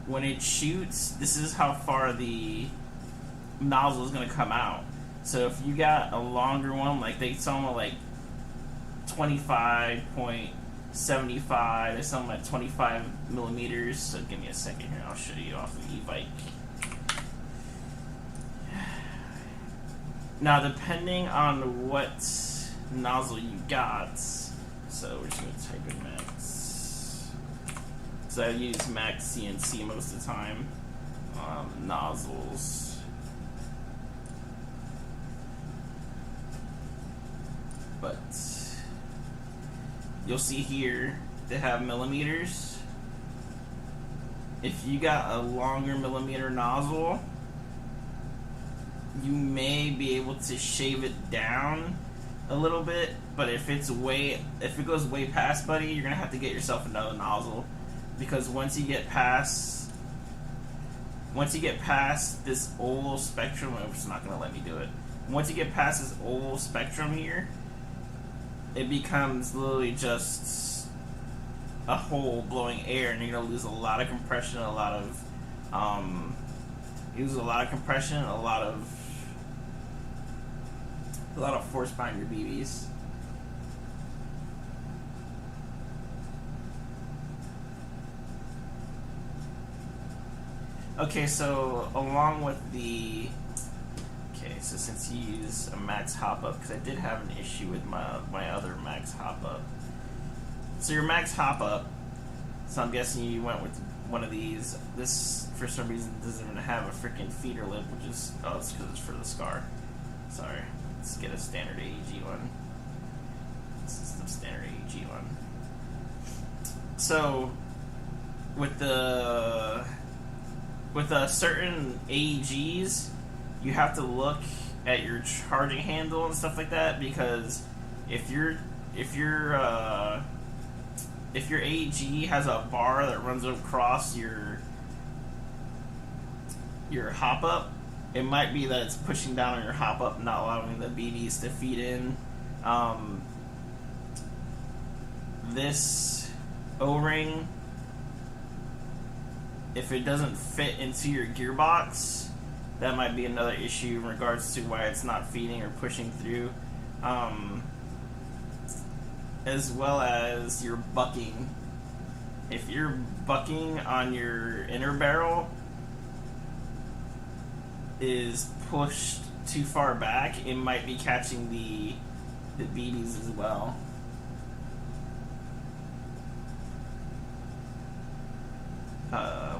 when it shoots, this is how far the nozzle is going to come out. So if you got a longer one, like they sell them like 25.75 or something like 25 millimeters. So give me a second here, I'll show you off the e-bike. Now depending on what nozzle you got, so we're just going to type in max. So I use max CNC most of the time. Nozzles. But you'll see here they have millimeters. If you got a longer millimeter nozzle, you may be able to shave it down a little bit, but if it goes way past, buddy, you're gonna have to get yourself another nozzle, because once you get past this oval spectrum, it's not gonna let me do it. Once you get past this oval spectrum here, it becomes literally just a hole blowing air, and you're gonna lose a lot of compression, a lot of force behind your BBs. Okay, so along with the so since you use a max hop up, because I did have an issue with my other max hop up. So your max hop up, so I'm guessing you went with one of these. This for some reason doesn't even have a freaking feeder lip, which is it's because it's for the SCAR. Sorry, let's get a standard AEG one. This is the standard AEG one. So with the with certain AEGs, you have to look at your charging handle and stuff like that, because if your AEG has a bar that runs across your hop up, it might be that it's pushing down on your hop up, not allowing the BBs to feed in. This O-ring, if it doesn't fit into your gearbox, that might be another issue in regards to why it's not feeding or pushing through. As well as your bucking. If you're bucking on your inner barrel is pushed too far back, it might be catching the BBs as well.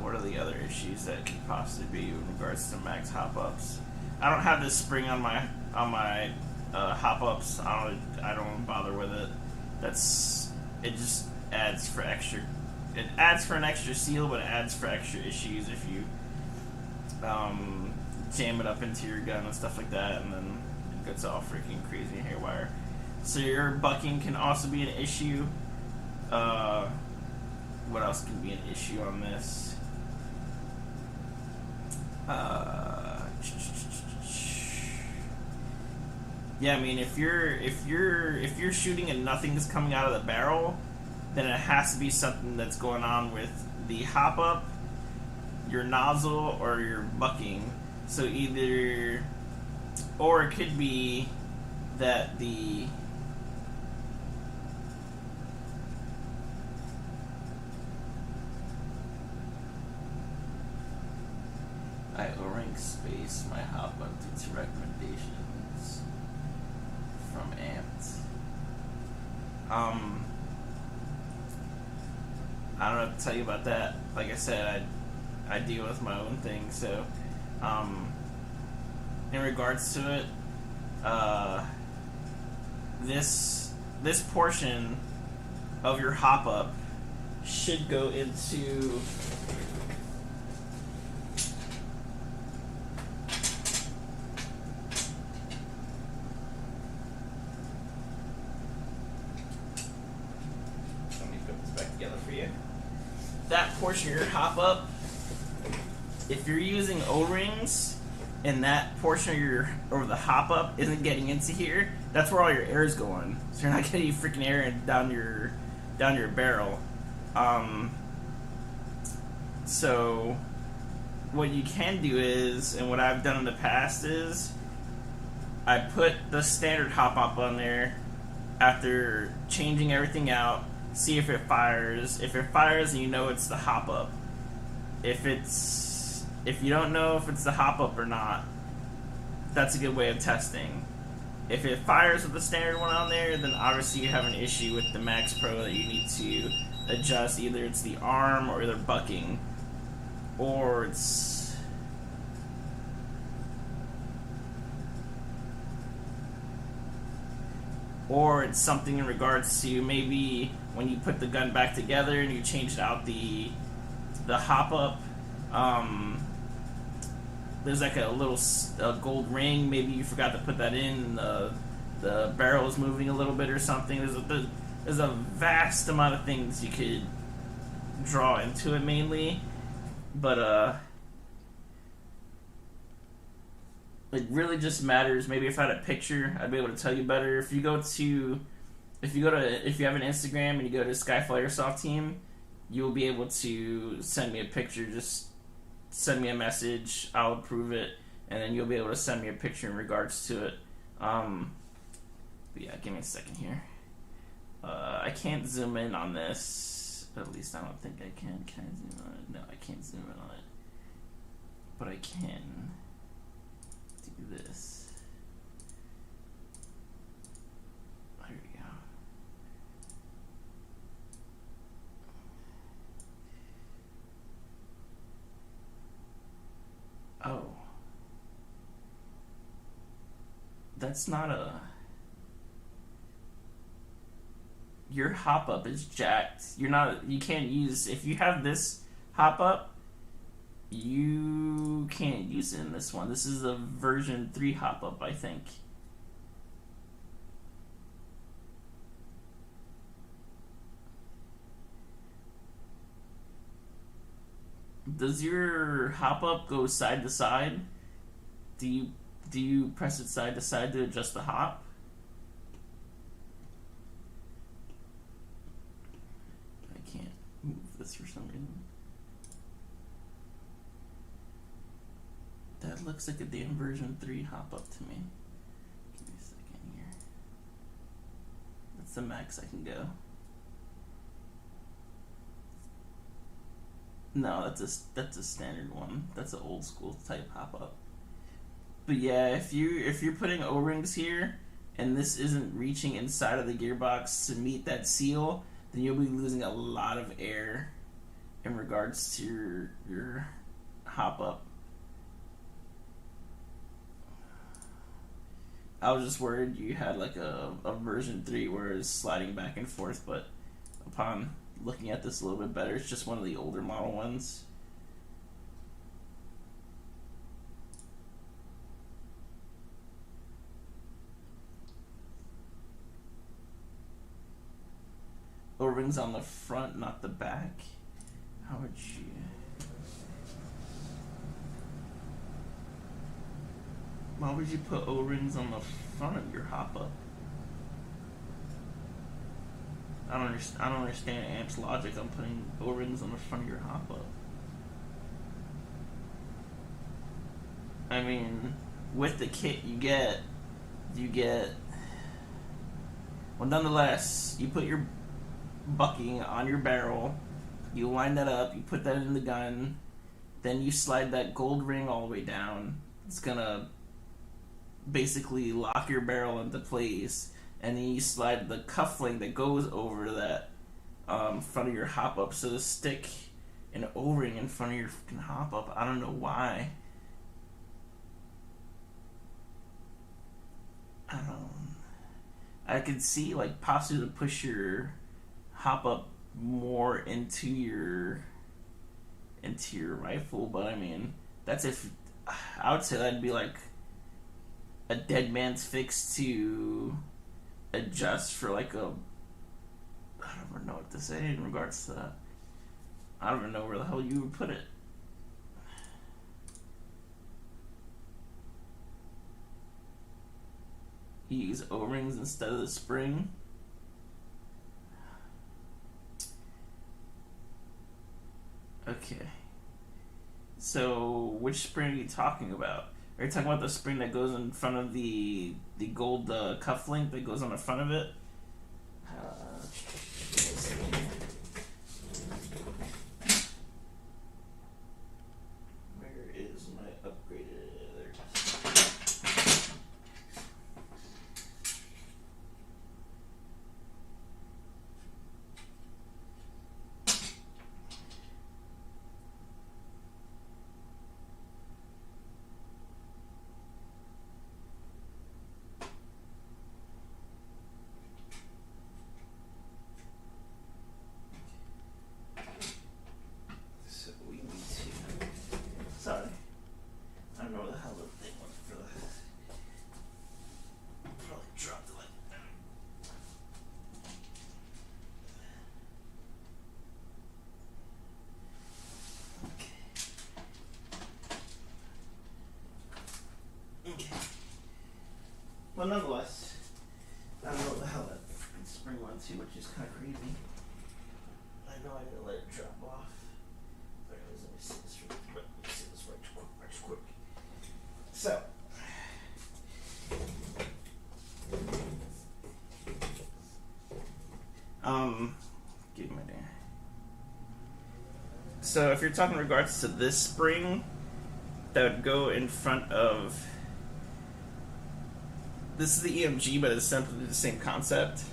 What are the other issues that could possibly be in regards to max hop ups? I don't have this spring on my hop ups. I don't bother with it. It just adds for extra. It adds for an extra seal, but it adds for extra issues if you jam it up into your gun and stuff like that, and then it gets all freaking crazy haywire. So your bucking can also be an issue. What else can be an issue on this? Yeah, I mean, if you're shooting and nothing's coming out of the barrel, then it has to be something that's going on with the hop up, your nozzle, or your bucking. So either, or it could be that the I O-ring space my hop up due to recommendations from Ants. I don't know what to tell you about that. Like I said, I deal with my own thing, so in regards to it, this portion of your hop up should go into that portion of your hop up. If you're using O-rings and that portion of the hop up isn't getting into here, that's where all your air is going. So you're not getting freaking air down your barrel. So what you can do is, and what I've done in the past is, I put the standard hop up on there after changing everything out. See if it fires. If it fires, then you know it's the hop up. If you don't know if it's the hop up or not, that's a good way of testing. If it fires with the standard one on there, then obviously you have an issue with the Max Pro that you need to adjust. Either it's the arm or the bucking, or it's something in regards to maybe when you put the gun back together and you changed out the hop up, there's like a little gold ring, maybe you forgot to put that in, the barrel is moving a little bit or something. There's a vast amount of things you could draw into it mainly, but it really just matters. Maybe if I had a picture, I'd be able to tell you better. If you have an Instagram and you go to Skyfall Airsoft Team, you'll be able to send me a picture. Just send me a message, I'll approve it, and then you'll be able to send me a picture in regards to it. But yeah, give me a second here. I can't zoom in on this. At least I don't think I can. Can I zoom on it? No, I can't zoom in on it. But I can do this. There we go. Oh. That's not a... Your hop-up is jacked. You can't use... If you have this hop-up, You can't use it in this one. This is a version 3 hop up, I think. Does your hop up go side to side? Do you press it side to side to adjust the hop? I can't move this for some reason. That looks like a damn version 3 hop up to me. Give me a second here. That's the max I can go. No, that's a standard one. That's an old school type hop up. But yeah, if you're putting O-rings here and this isn't reaching inside of the gearbox to meet that seal, then you'll be losing a lot of air in regards to your hop up. I was just worried you had like a version 3 where it's sliding back and forth, but upon looking at this a little bit better, it's just one of the older model ones. O-rings on the front, not the back. How would you... Why would you put O-rings on the front of your hop-up? I don't understand Amp's logic on putting O-rings on the front of your hop-up. I mean, with the kit you get... Well, nonetheless, you put your bucking on your barrel, you line that up, you put that in the gun, then you slide that gold ring all the way down. It's gonna basically lock your barrel into place, and then you slide the cufflink that goes over that front of your hop up, so to stick an O-ring in front of your freaking hop up. I don't know why. I could see like possibly to push your hop up more into your rifle, but I mean that's if I would say that'd be like a dead man's fix to adjust for like a... I don't even know what to say in regards to that. I don't even know where the hell you would put it. You use O-rings instead of the spring. Okay. So, which spring are you talking about? Are you talking about the spring that goes in front of the gold cufflink that goes on the front of it? Where is my upgraded? There it is. Sorry. I don't know where the hell the thing was for that. Probably dropped it like that. Okay. Well, nonetheless, I don't know what the hell that freaking spring went to, which is kind of crazy. I know I didn't let it drop off. Anyways, let me see this right quick. So, give me there. So if you're talking in regards to this spring, that would go in front of... This is the EMG, but it's simply the same concept.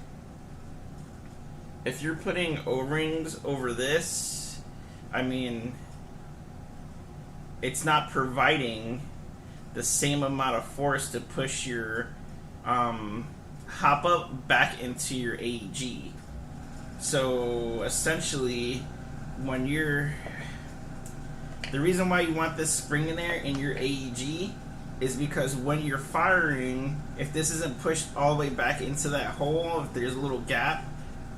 If you're putting O-rings over this, I mean, it's not providing the same amount of force to push your hop up back into your AEG. So essentially, when you're The reason why you want this spring in there in your AEG is because when you're firing, if this isn't pushed all the way back into that hole, if there's a little gap,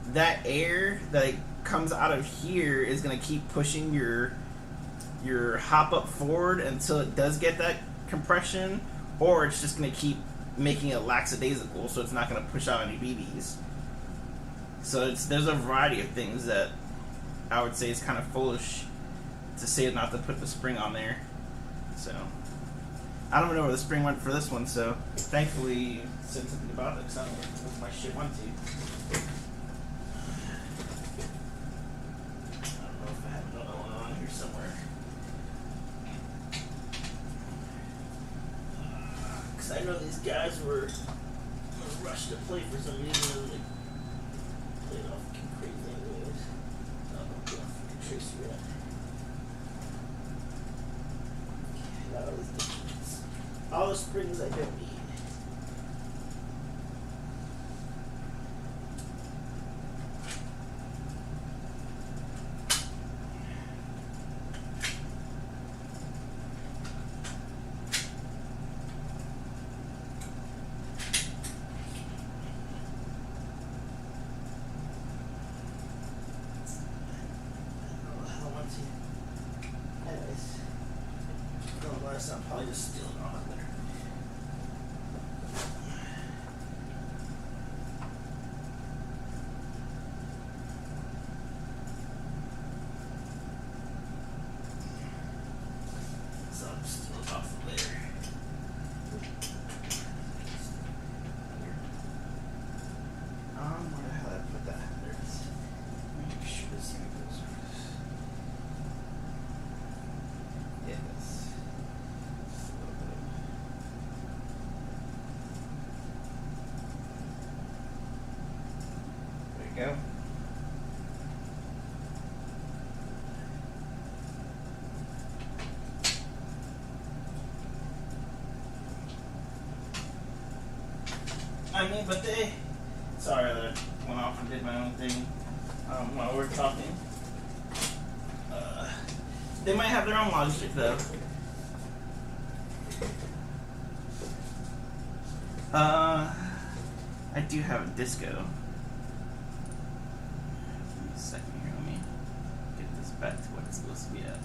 that air that comes out of here is going to keep pushing your hop up forward until it does get that compression, or it's just going to keep making it lackadaisical, so it's not going to push out any BBs. So there's a variety of things that I would say is kind of foolish to say not to put the spring on there. So I don't know where the spring went for this one, so thankfully you said something about it, because I don't know where my shit went to. I don't know if I have another one on here somewhere. Because I know these guys were rushed to play for some reason, and they played off fucking crazy anyways. I don't know if I can trace you yet. All the springs I don't need. I'm probably just stealing all of there. So I'm just stealing off of there. Where the hell did I put that? There it is. Make sure this thing goes. Yes. Go. I mean, but they. Sorry that I went off and did my own thing while we were talking. They might have their own logic though. I do have a disco. Back to what it's supposed to be at.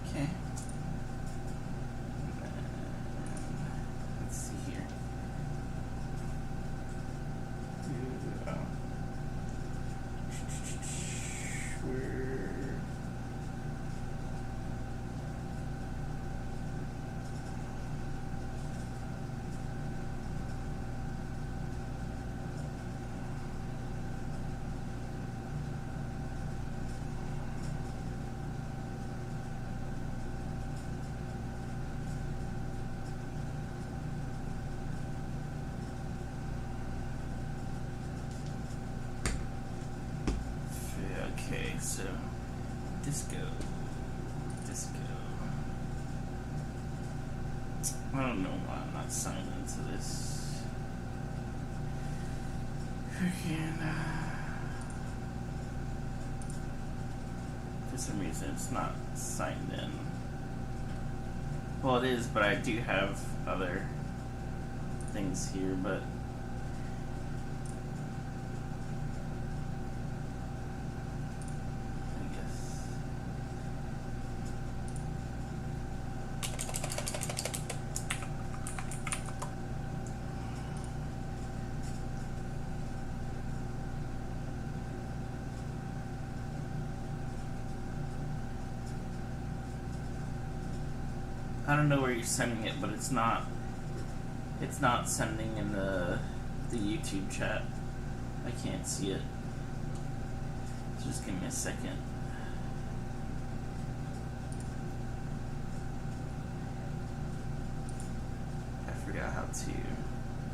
Okay. Let's see here. Okay, so disco. I don't know why I'm not signed into this. Freaking. For some reason, it's not signed in. Well, it is, but I do have other things here, but. I don't know where you're sending it, but it's not sending in the YouTube chat. I can't see it. So just give me a second. I forgot how to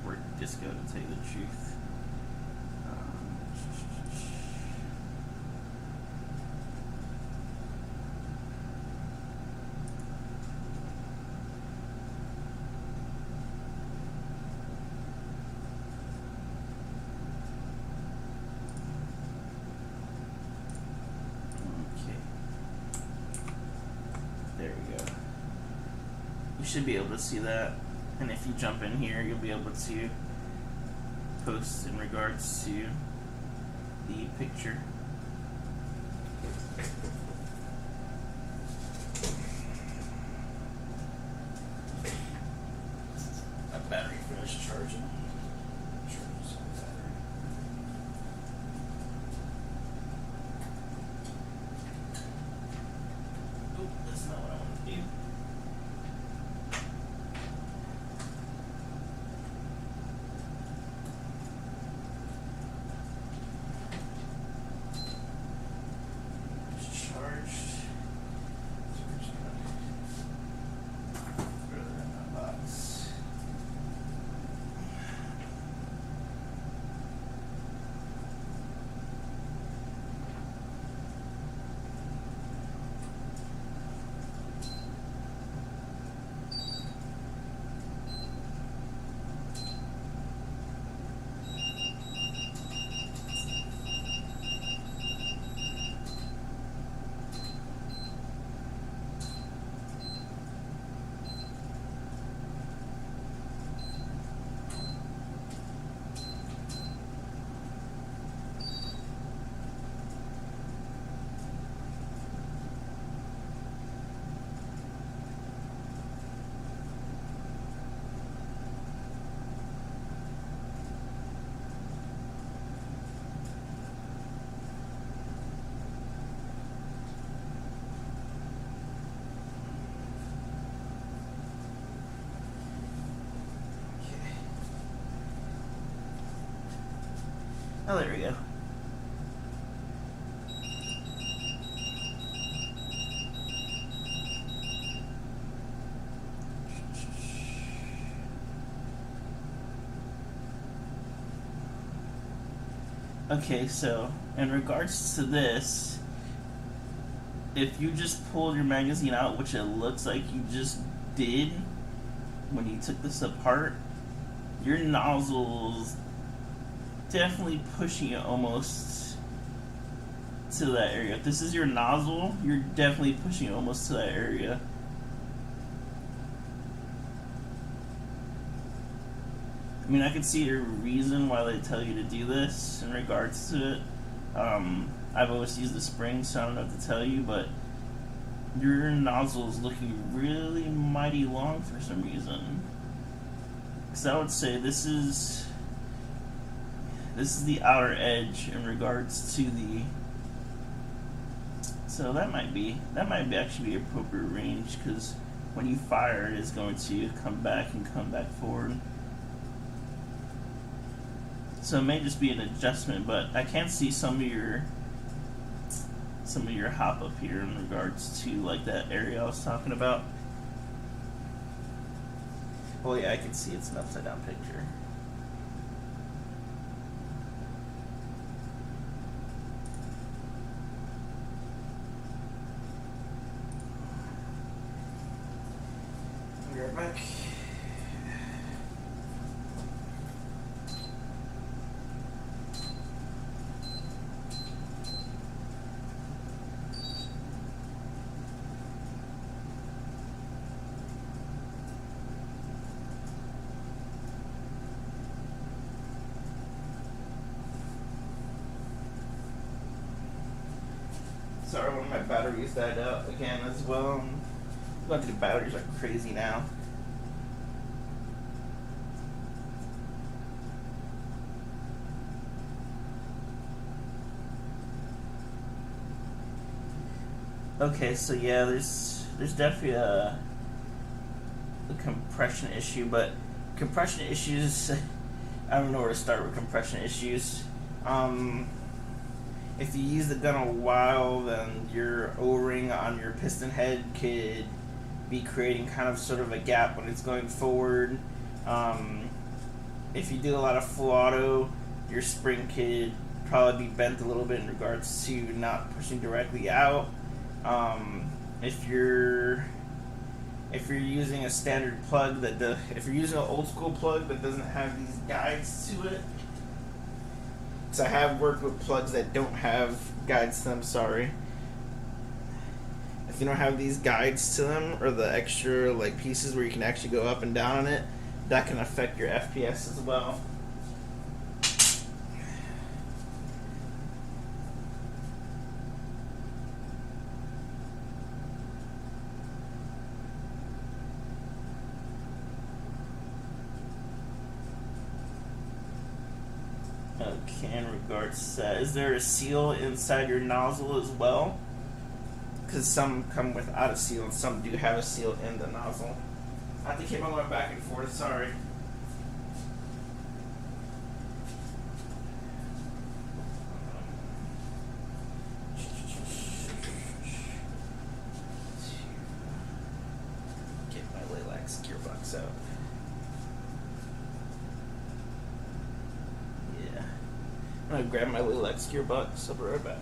work Disco, to tell you the truth. You should be able to see that, and if you jump in here, you'll be able to post in regards to the picture. My battery finished charging. Oh, that's not what I want to do. Oh, there we go. Okay, so in regards to this, if you just pulled your magazine out, which it looks like you just did when you took this apart, your nozzle's definitely pushing it almost to that area. If this is your nozzle, you're definitely pushing it almost to that area. I mean, I can see a reason why they tell you to do this in regards to it. I've always used the spring, so I don't know what to tell you, but your nozzle is looking really mighty long for some reason. So I would say this is the outer edge in regards to the. So that might be actually be appropriate range, because when you fire it, it's going to come back and come back forward. So it may just be an adjustment, but I can't see some of your hop up here in regards to like that area I was talking about. Well, yeah, I can see it's an upside down picture. Be right back. Sorry, one of my batteries died out again as well. Luckily, the batteries are crazy now. Okay, so yeah, there's definitely a compression issue, but compression issues, I don't know where to start with compression issues. If you use the gun a while, then your O-ring on your piston head could be creating kind of sort of a gap when it's going forward. If you do a lot of full auto, your spring could probably be bent a little bit in regards to not pushing directly out. If you're using a standard plug if you're using an old school plug that doesn't have these guides to it, so I have worked with plugs that don't have guides to them. Sorry. if you don't have these guides to them or the extra like pieces where you can actually go up and down on it, that can affect your FPS as well. Okay, in regards to, is there a seal inside your nozzle as well? Because some come without a seal and some do have a seal in the nozzle. I have to keep on going back and forth, sorry. Get my Lilacs gearbox out. Yeah. I'm gonna grab my Lilacs gearbox, I'll be right back.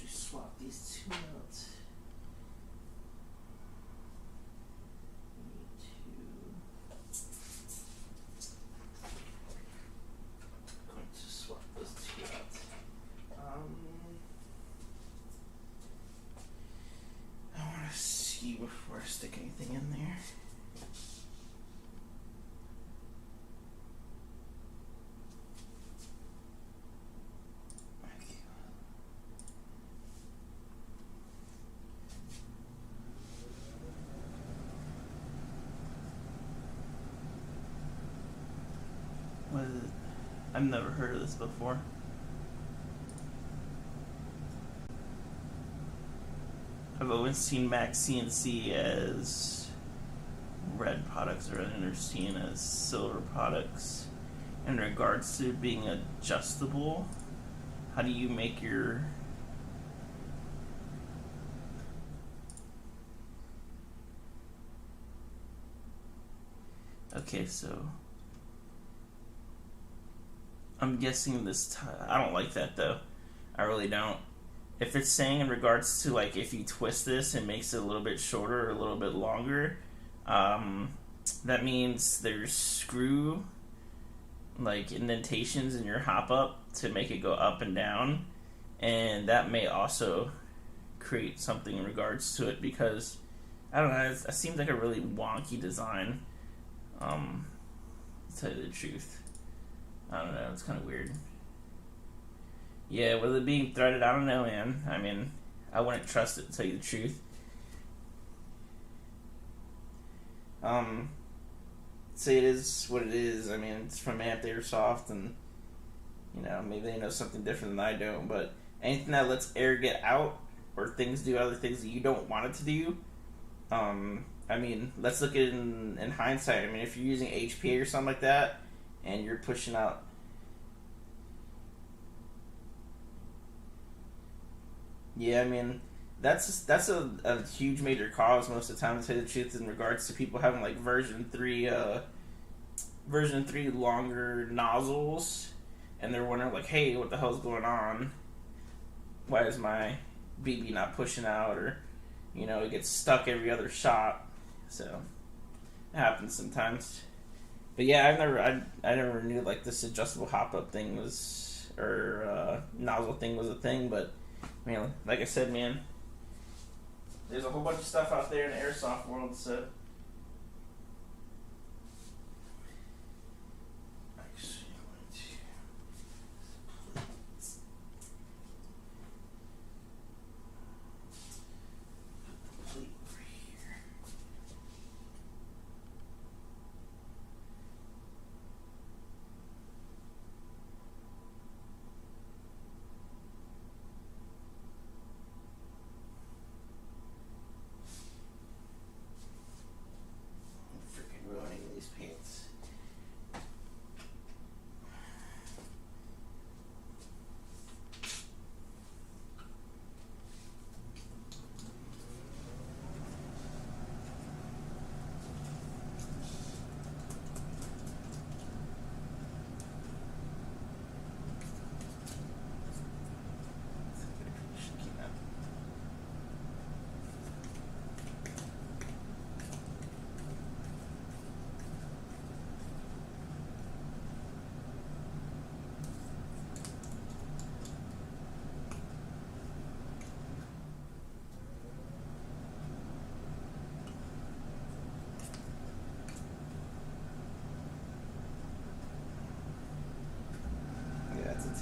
Swap these two out. Need going to swap those two out. I want to see before I stick anything in there. What is it? I've never heard of this before. I've always seen Max CNC as red products, or I've never seen as silver products. In regards to being adjustable, how do you make your Okay, so I'm guessing this. I don't like that though. I really don't. If it's saying in regards to like if you twist this, it makes it a little bit shorter or a little bit longer. That means there's screw like indentations in your hop up to make it go up and down, and that may also create something in regards to it because I don't know. It seems like a really wonky design. To tell you the truth, I don't know. It's kind of weird. Yeah, with it being threaded, I don't know, man. I mean, I wouldn't trust it to tell you the truth. Say it is what it is. I mean, it's from Airsoft, and you know, maybe they know something different than I don't. But anything that lets air get out or things do other things that you don't want it to do. I mean, let's look at it in hindsight. I mean, if you're using HPA or something like that, and you're pushing out. Yeah, I mean, that's a huge major cause most of the time, to tell you the truth, in regards to people having like version 3 longer nozzles, and they're wondering like, hey, what the hell's going on? Why is my BB not pushing out? Or, you know, it gets stuck every other shot. So it happens sometimes. But yeah, I never knew like this adjustable hop up thing was, or nozzle thing was a thing. But I mean, like I said, man, there's a whole bunch of stuff out there in the airsoft world. So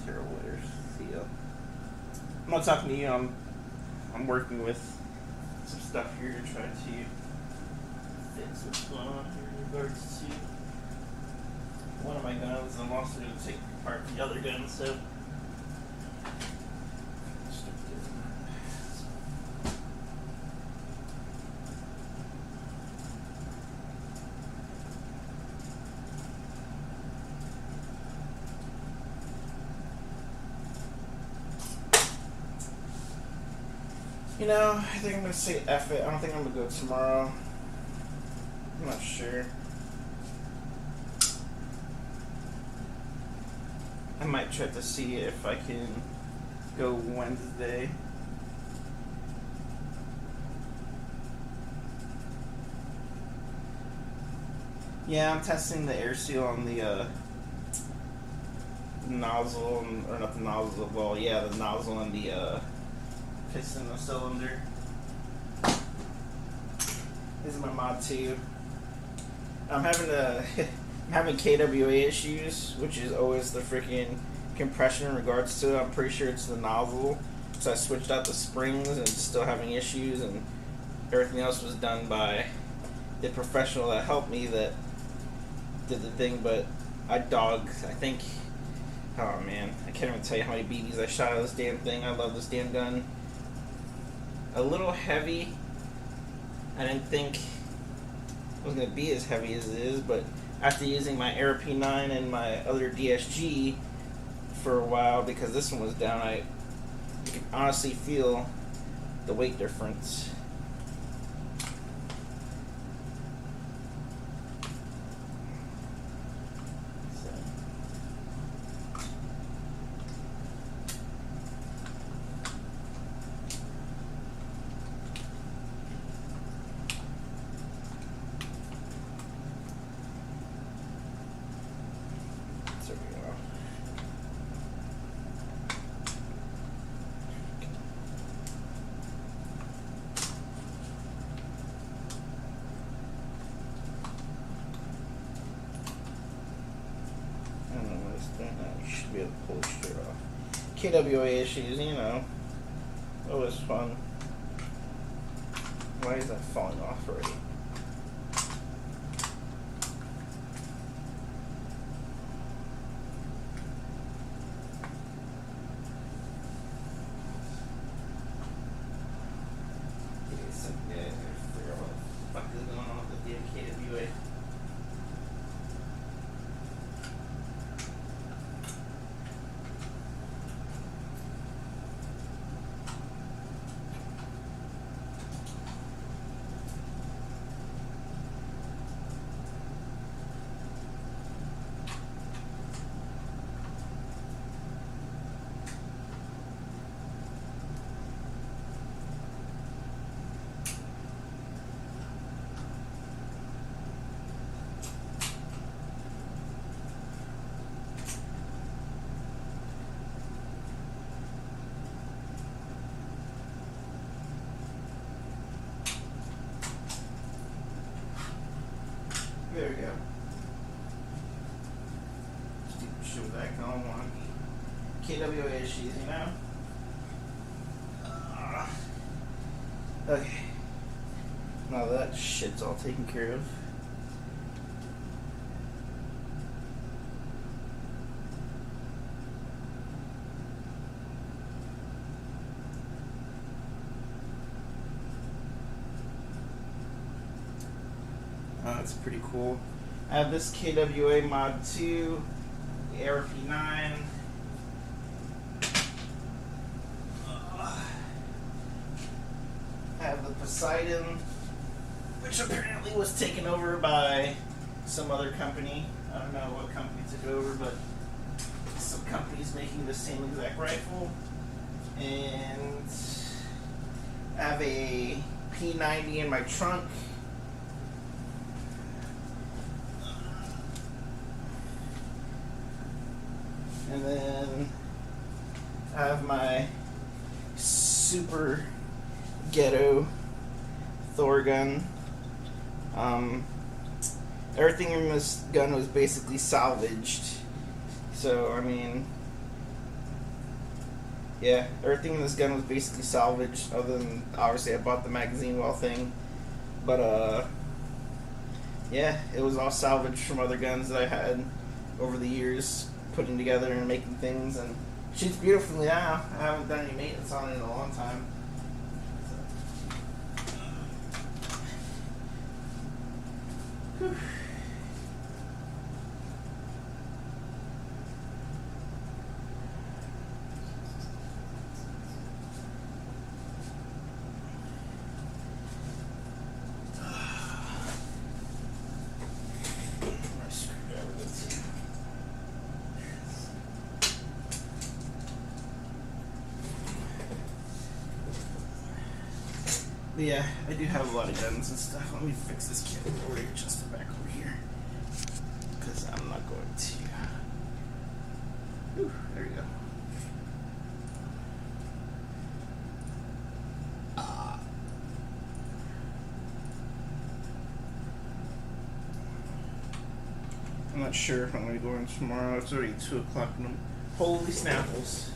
terrible air seal. I'm not talking to you. I'm working with some stuff here to try to fix what's going on here in regards to one of my guns. I'm also going to take apart the other gun. So. You know, I think I'm going to say F it. I don't think I'm going to go tomorrow. I'm not sure. I might try to see if I can go Wednesday. Yeah, I'm testing the air seal on the nozzle, or not the nozzle, well, yeah, the nozzle and the piston the cylinder. This is my mod 2. I'm having KWA issues, which is always the freaking compression in regards to it. I'm pretty sure it's the nozzle. So I switched out the springs and still having issues, and everything else was done by the professional that helped me that did the thing. But I think, oh man, I can't even tell you how many BBs I shot out of this damn thing. I love this damn gun. A little heavy. I didn't think it was going to be as heavy as it is, but after using my Air P9 and my other DSG for a while, because this one was down, you can honestly feel the weight difference. You should be able to pull the shirt off. KWA issues, you know. Always fun. Why is that falling off already? There we go. Stupid shit with that going on. KWA issues, you know? Okay. Now that shit's all taken care of. That's pretty cool. I have this KWA Mod 2, the ARP9. I have the Poseidon, which apparently was taken over by some other company. I don't know what company took it over, but some company's making the same exact rifle. And I have a P90 in my trunk. And then I have my super ghetto Thor gun. Everything in this gun was basically salvaged. So, I mean, yeah, everything in this gun was basically salvaged, other than, obviously, I bought the magazine well thing. But, yeah, it was all salvaged from other guns that I had over the years, putting together and making things, and shoots beautifully now. I haven't done any maintenance on it in a long time. Whew. But yeah, I do have a lot of guns and stuff. Let me fix this kit over here, just back over here, because I'm not going to. Whew, there we go. I'm not sure if I'm going to go in tomorrow. It's already 2 o'clock. Holy snapples.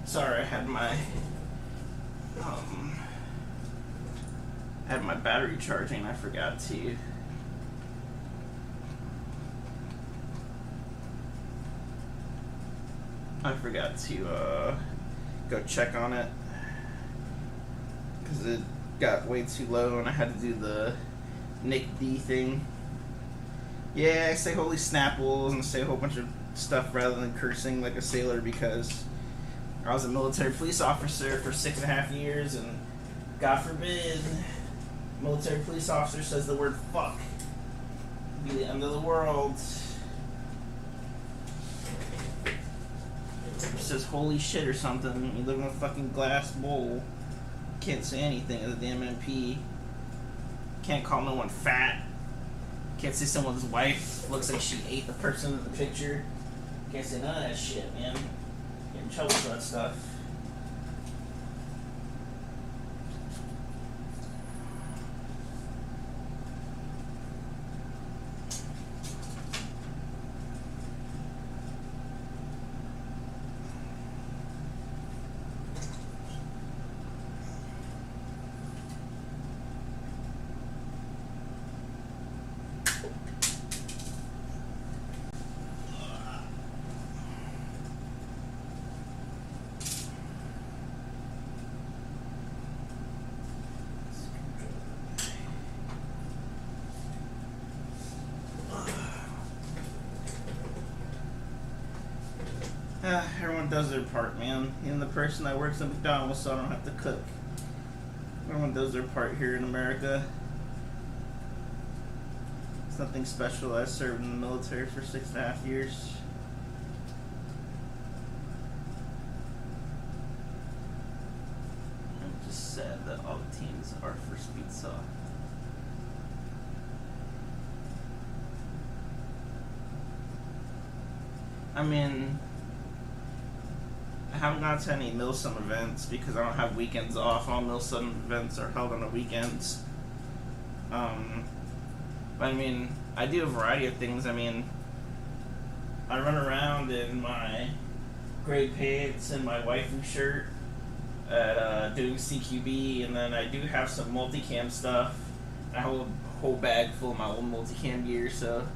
Sorry, I had my battery charging. I forgot to go check on it because it got way too low, and I had to do the Nick D thing. Yeah, I say holy snapples and say a whole bunch of stuff rather than cursing like a sailor, because I was a military police officer for 6.5 years, and God forbid, military police officer says the word fuck, it'd be the end of the world. Says holy shit or something. You live in a fucking glass bowl. Can't say anything as a damn MP. Can't call no one fat. Can't say someone's wife looks like she ate the person in the picture. Can't say none of that shit, man. Get in trouble for that stuff. Everyone does their part, man. Even the person that works at McDonald's, so I don't have to cook. Everyone does their part here in America. It's nothing special. I served in the military for 6.5 years. I'm just sad that all the teams are for pizza. I mean, I haven't gone to any Milsum events because I don't have weekends off. All Milsum events are held on the weekends. But I mean, I do a variety of things. I mean, I run around in my gray pants and my waifu shirt at doing CQB, and then I do have some multicam stuff. I have a whole bag full of my old multicam gear, so.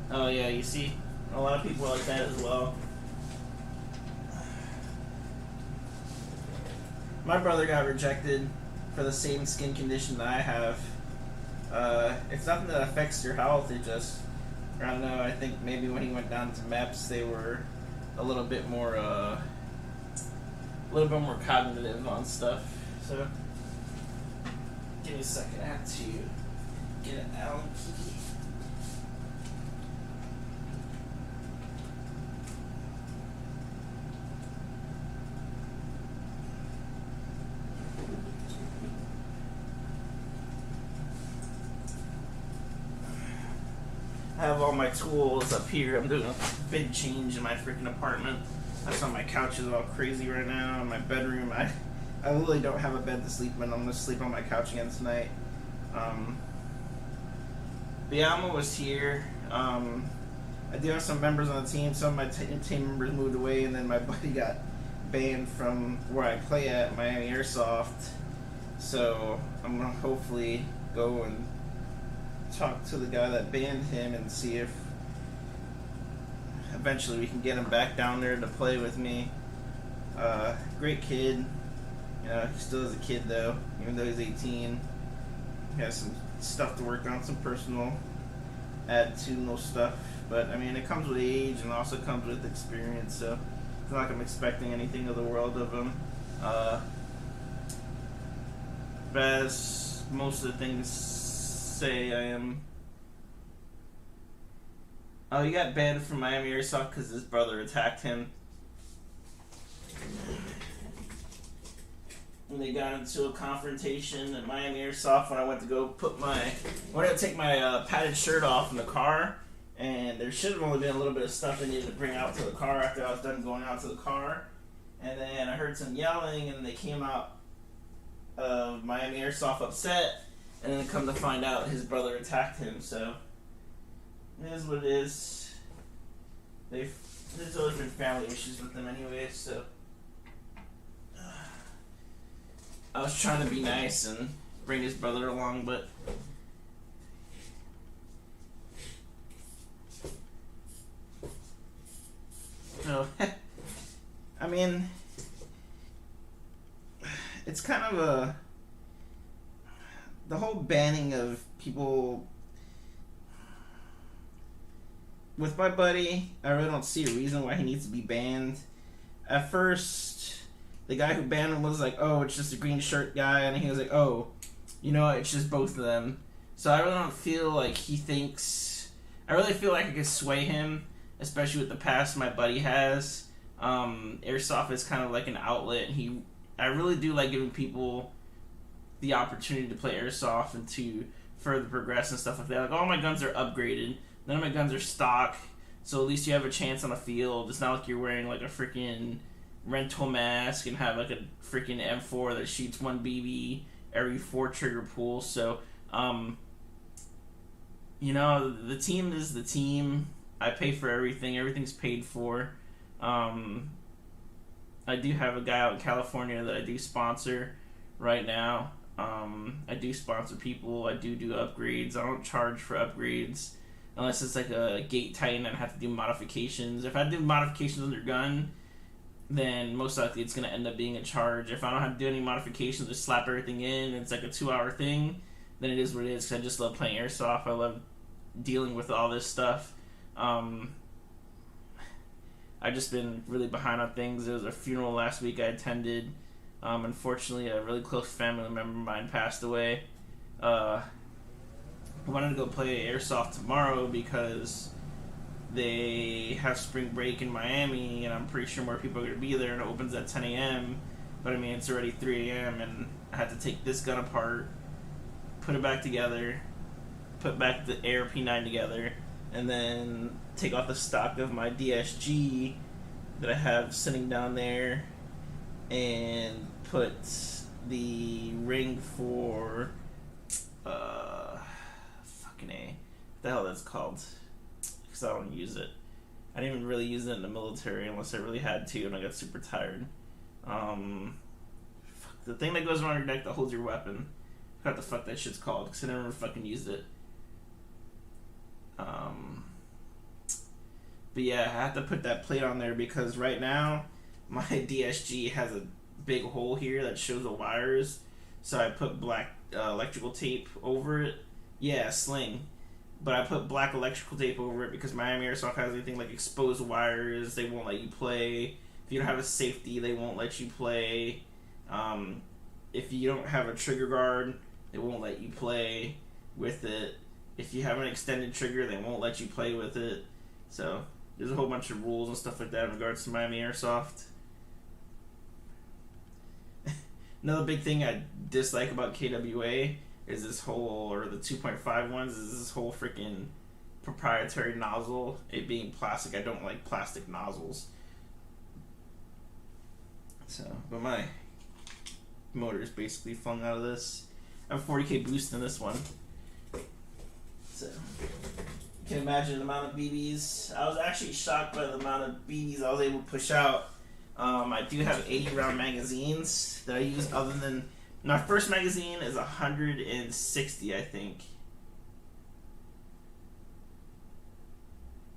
Oh yeah, you see, a lot of people are like that as well. My brother got rejected for the same skin condition that I have. It's nothing that affects your health, it just, I don't know, I think maybe when he went down to MEPS, they were a little bit more cognitive on stuff, so. Give me a second, I have to get an Allen key. I have all my tools up here. I'm doing a big change in my freaking apartment. That's why my couch is all crazy right now. In my bedroom, I literally don't have a bed to sleep in. I'm gonna sleep on my couch again tonight. The Alma was here. I do have some members on the team. Some of my team members moved away, and then my buddy got banned from where I play at, Miami Airsoft. So I'm gonna hopefully go and talk to the guy that banned him and see if eventually we can get him back down there to play with me. Great kid. You know, he still is a kid though, even though he's 18. He has some stuff to work on, some personal attitudinal stuff. But I mean, it comes with age and also comes with experience, so it's not like I'm expecting anything of the world of him. But as most of the things say, I am. Oh, he got banned from Miami Airsoft because his brother attacked him. And they got into a confrontation at Miami Airsoft when I went to go take my padded shirt off in the car, and there should have only been a little bit of stuff I needed to bring out to the car after I was done going out to the car. And then I heard some yelling, and they came out of Miami Airsoft upset. And then come to find out his brother attacked him, so it is what it is. There's always been family issues with them anyway, so I was trying to be nice and bring his brother along, but no. I mean, it's kind of the whole banning of people with my buddy, I really don't see a reason why he needs to be banned. At first, the guy who banned him was like, "Oh, it's just a green shirt guy," and he was like, "Oh, you know what, it's just both of them." So I really don't feel like he thinks. I really feel like I could sway him, especially with the past my buddy has. Airsoft is kind of like an outlet, and I really do like giving people the opportunity to play Airsoft and to further progress and stuff like that. Like, all my guns are upgraded. None of my guns are stock, so at least you have a chance on the field. It's not like you're wearing like a freaking rental mask and have like a freaking M4 that shoots 1 BB every 4 trigger pull. So, you know, the team is the team. I pay for everything. Everything's paid for. I do have a guy out in California that I do sponsor right now. I do sponsor people. I do upgrades. I don't charge for upgrades unless it's like a gate tighten and I have to do modifications. If I do modifications on your gun, then most likely it's going to end up being a charge. If I don't have to do any modifications, just slap everything in, and it's like a 2-hour thing, then it is what it is, because I just love playing Airsoft. I love dealing with all this stuff. I've just been really behind on things. There was a funeral last week I attended. Unfortunately, a really close family member of mine passed away. I wanted to go play Airsoft tomorrow because they have spring break in Miami, and I'm pretty sure more people are going to be there, and it opens at 10 a.m. But I mean, it's already 3 a.m., and I had to take this gun apart, put it back together, put back the ARP9 together, and then take off the stock of my DSG that I have sitting down there, and put the ring for fucking A. What the hell that's called? Because I don't use it. I didn't even really use it in the military unless I really had to, and I got super tired. The thing that goes around your neck that holds your weapon. I forgot what the fuck that shit's called because I never fucking used it. But yeah, I have to put that plate on there because right now my DSG has a big hole here that shows the wires. So I put black electrical tape over it. Yeah, sling. But I put black electrical tape over it because Miami Airsoft has anything like exposed wires. They won't let you play. If you don't have a safety, they won't let you play. If you don't have a trigger guard, they won't let you play with it. If you have an extended trigger, they won't let you play with it. So there's a whole bunch of rules and stuff like that in regards to Miami Airsoft. Another big thing I dislike about KWA is this whole, or the 2.5 ones, is this whole freaking proprietary nozzle. It being plastic, I don't like plastic nozzles. So, but my motor is basically flung out of this. I have a 40k boost in this one. So, you can imagine the amount of BBs. I was actually shocked by the amount of BBs I was able to push out. I do have 80 round magazines that I use other than... My first magazine is 160, I think.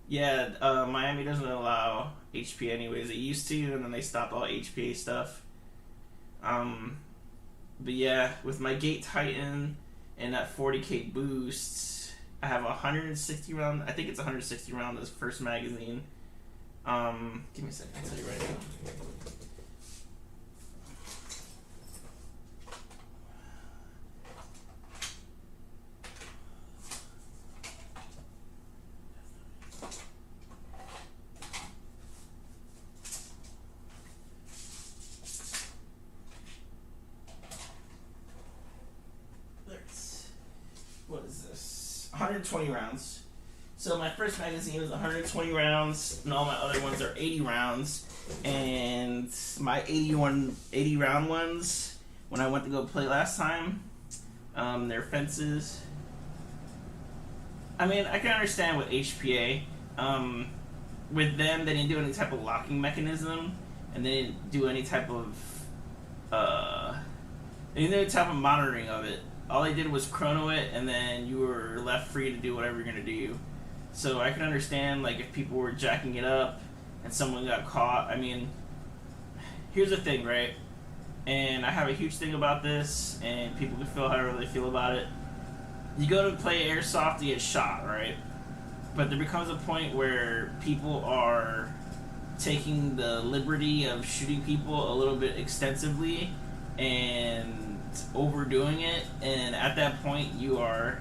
Yeah, Miami doesn't allow HP anyways. They used to, and then they stopped all HPA stuff. But yeah, with my Gate Titan and that 40k boost, I have 160 round. I think it's 160 round this first magazine. Give me a second, I'll tell you right now. What is this? 120 rounds. So my first magazine is 120 rounds, and all my other ones are 80 rounds. And my 80 round ones, when I went to go play last time, they're fences. I mean, I can understand with HPA. With them, they didn't do any type of locking mechanism, and they didn't do any type of monitoring of it. All they did was chrono it, and then you were left free to do whatever you're gonna do. So I can understand, like, if people were jacking it up and someone got caught. I mean, here's the thing, right? And I have a huge thing about this, and people can feel however they feel about it. You go to play Airsoft to get shot, right? but there becomes a point where people are taking the liberty of shooting people a little bit extensively and overdoing it, and at that point you are...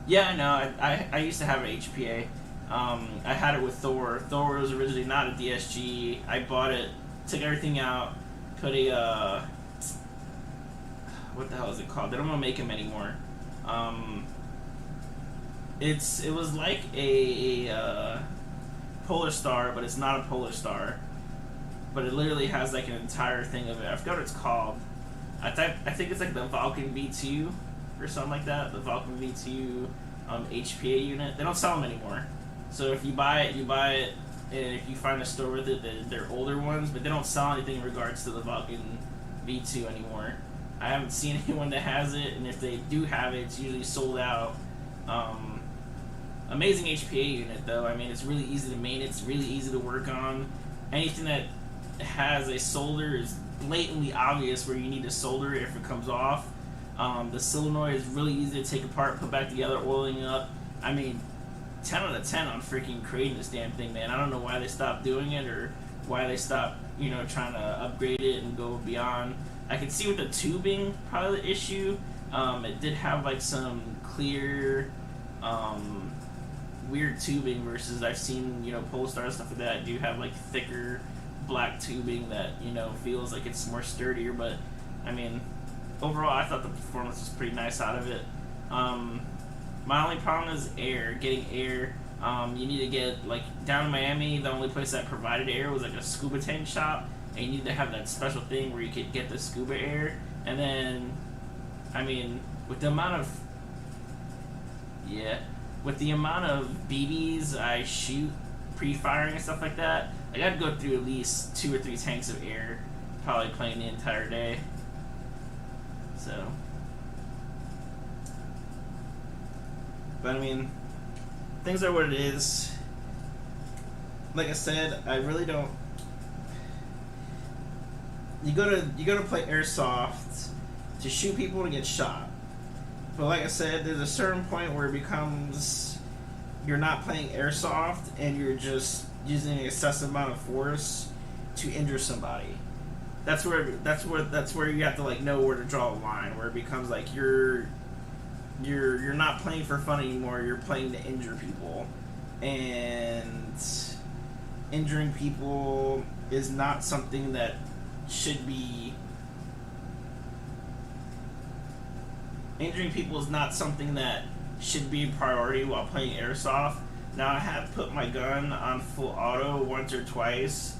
Yeah, I know. I used to have an HPA. I had it with Thor. Thor was originally not a DSG. I bought it, took everything out, put a what the hell is it called? They don't want to make them anymore. It was like a Polar Star, but it's not a Polar Star. But it literally has like an entire thing of it. I forgot what it's called. I think it's like the Vulcan V2 or something like that. The Vulcan V2 HPA unit. They don't sell them anymore. So if you buy it, and if you find a store with it, they're older ones, but they don't sell anything in regards to the Vulcan V2 anymore. I haven't seen anyone that has it, and if they do have it, it's usually sold out. Amazing HPA unit, though. I mean, it's really easy to maintain. It's really easy to work on. Anything that has a solder is blatantly obvious where you need to solder it if it comes off. The solenoid is really easy to take apart, put back together, oiling up. I mean, 10 out of 10 on freaking creating this damn thing, man. I don't know why they stopped doing it or why they stopped, trying to upgrade it and go beyond. I can see with the tubing probably the issue. It did have like some clear, weird tubing versus I've seen, Polestar and stuff like that. I do have like thicker black tubing that, feels like it's more sturdier, but I mean, overall I thought the performance was pretty nice out of it. My only problem is getting air. You need to get, like, down in Miami, the only place that provided air was like a scuba tank shop, and you need to have that special thing where you could get the scuba air. And then, I mean, with the amount of BBs I shoot pre-firing and stuff like that, I gotta go through at least 2 or 3 tanks of air, probably playing the entire day. So, but I mean, things are what it is. Like I said, I really don't. You go to play Airsoft to shoot people to get shot. But like I said, there's a certain point where it becomes you're not playing Airsoft and you're just using an excessive amount of force to injure somebody. That's where you have to like know where to draw a line, where it becomes like you're not playing for fun anymore. You're playing to injure people, and injuring people is not something that should be. Injuring people is not something that should be a priority while playing Airsoft. Now, I have put my gun on full auto once or twice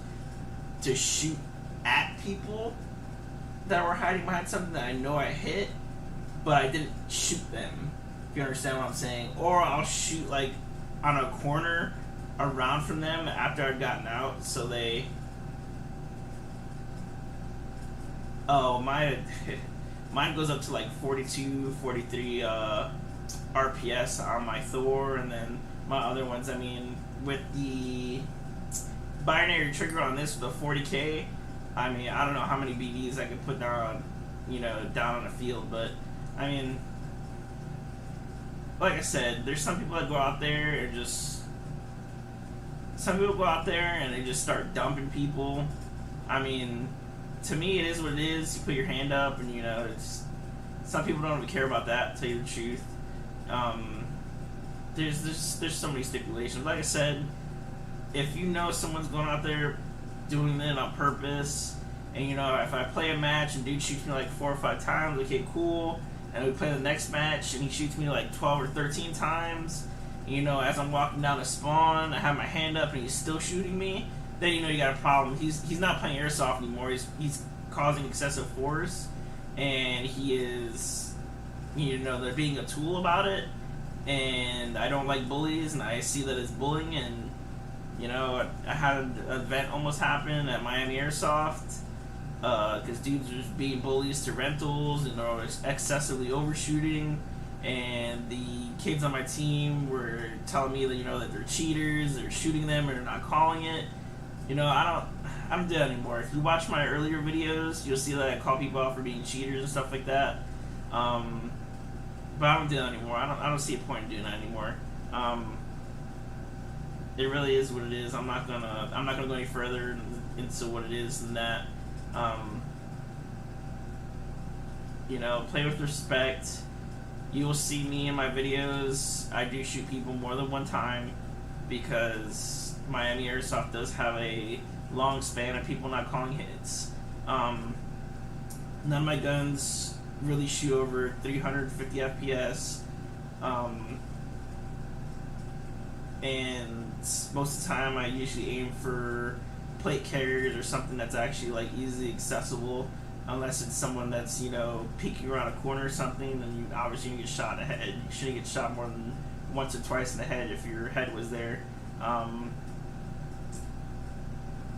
to shoot at people that were hiding behind something that I know I hit, but I didn't shoot them, if you understand what I'm saying. Or I'll shoot like on a corner around from them after I've gotten out, so they... Oh, mine goes up to like 42, 43 RPS on my Thor, and then my other ones, I mean, with the binary trigger on this with the 40K, I mean, I don't know how many BDs I could put down, down on the field, but, I mean, like I said, there's some people that go out there and some people go out there and they just start dumping people. I mean, to me, it is what it is. You put your hand up and, some people don't even care about that, to tell you the truth. There's so many stipulations. Like I said, if you know someone's going out there doing it on purpose, and if I play a match and dude shoots me like 4 or 5 times, okay, cool, and we play the next match and he shoots me like 12 or 13 times, as I'm walking down the spawn, I have my hand up and he's still shooting me, then you got a problem. He's not playing Airsoft anymore. He's causing excessive force, and he is, they're being a tool about it, and I don't like bullies, and I see that it's bullying, and I had an event almost happen at Miami Airsoft because dudes were being bullies to rentals and are excessively overshooting, and the kids on my team were telling me that that they're cheaters, they're shooting them, and they're not calling it. I don't do that anymore. If you watch my earlier videos, you'll see that I call people out for being cheaters and stuff like that. But I don't do that anymore. I don't see a point in doing that anymore. It really is what it is. I'm not gonna go any further into what it is than that. You know, play with respect. You will see me in my videos. I do shoot people more than one time because Miami Airsoft does have a long span of people not calling hits. None of my guns really shoot over 350 FPS. And most of the time I usually aim for plate carriers or something that's actually like easily accessible, unless it's someone that's, you know, peeking around a corner or something. Then you obviously get shot in the head. You shouldn't get shot more than once or twice in the head if your head was there.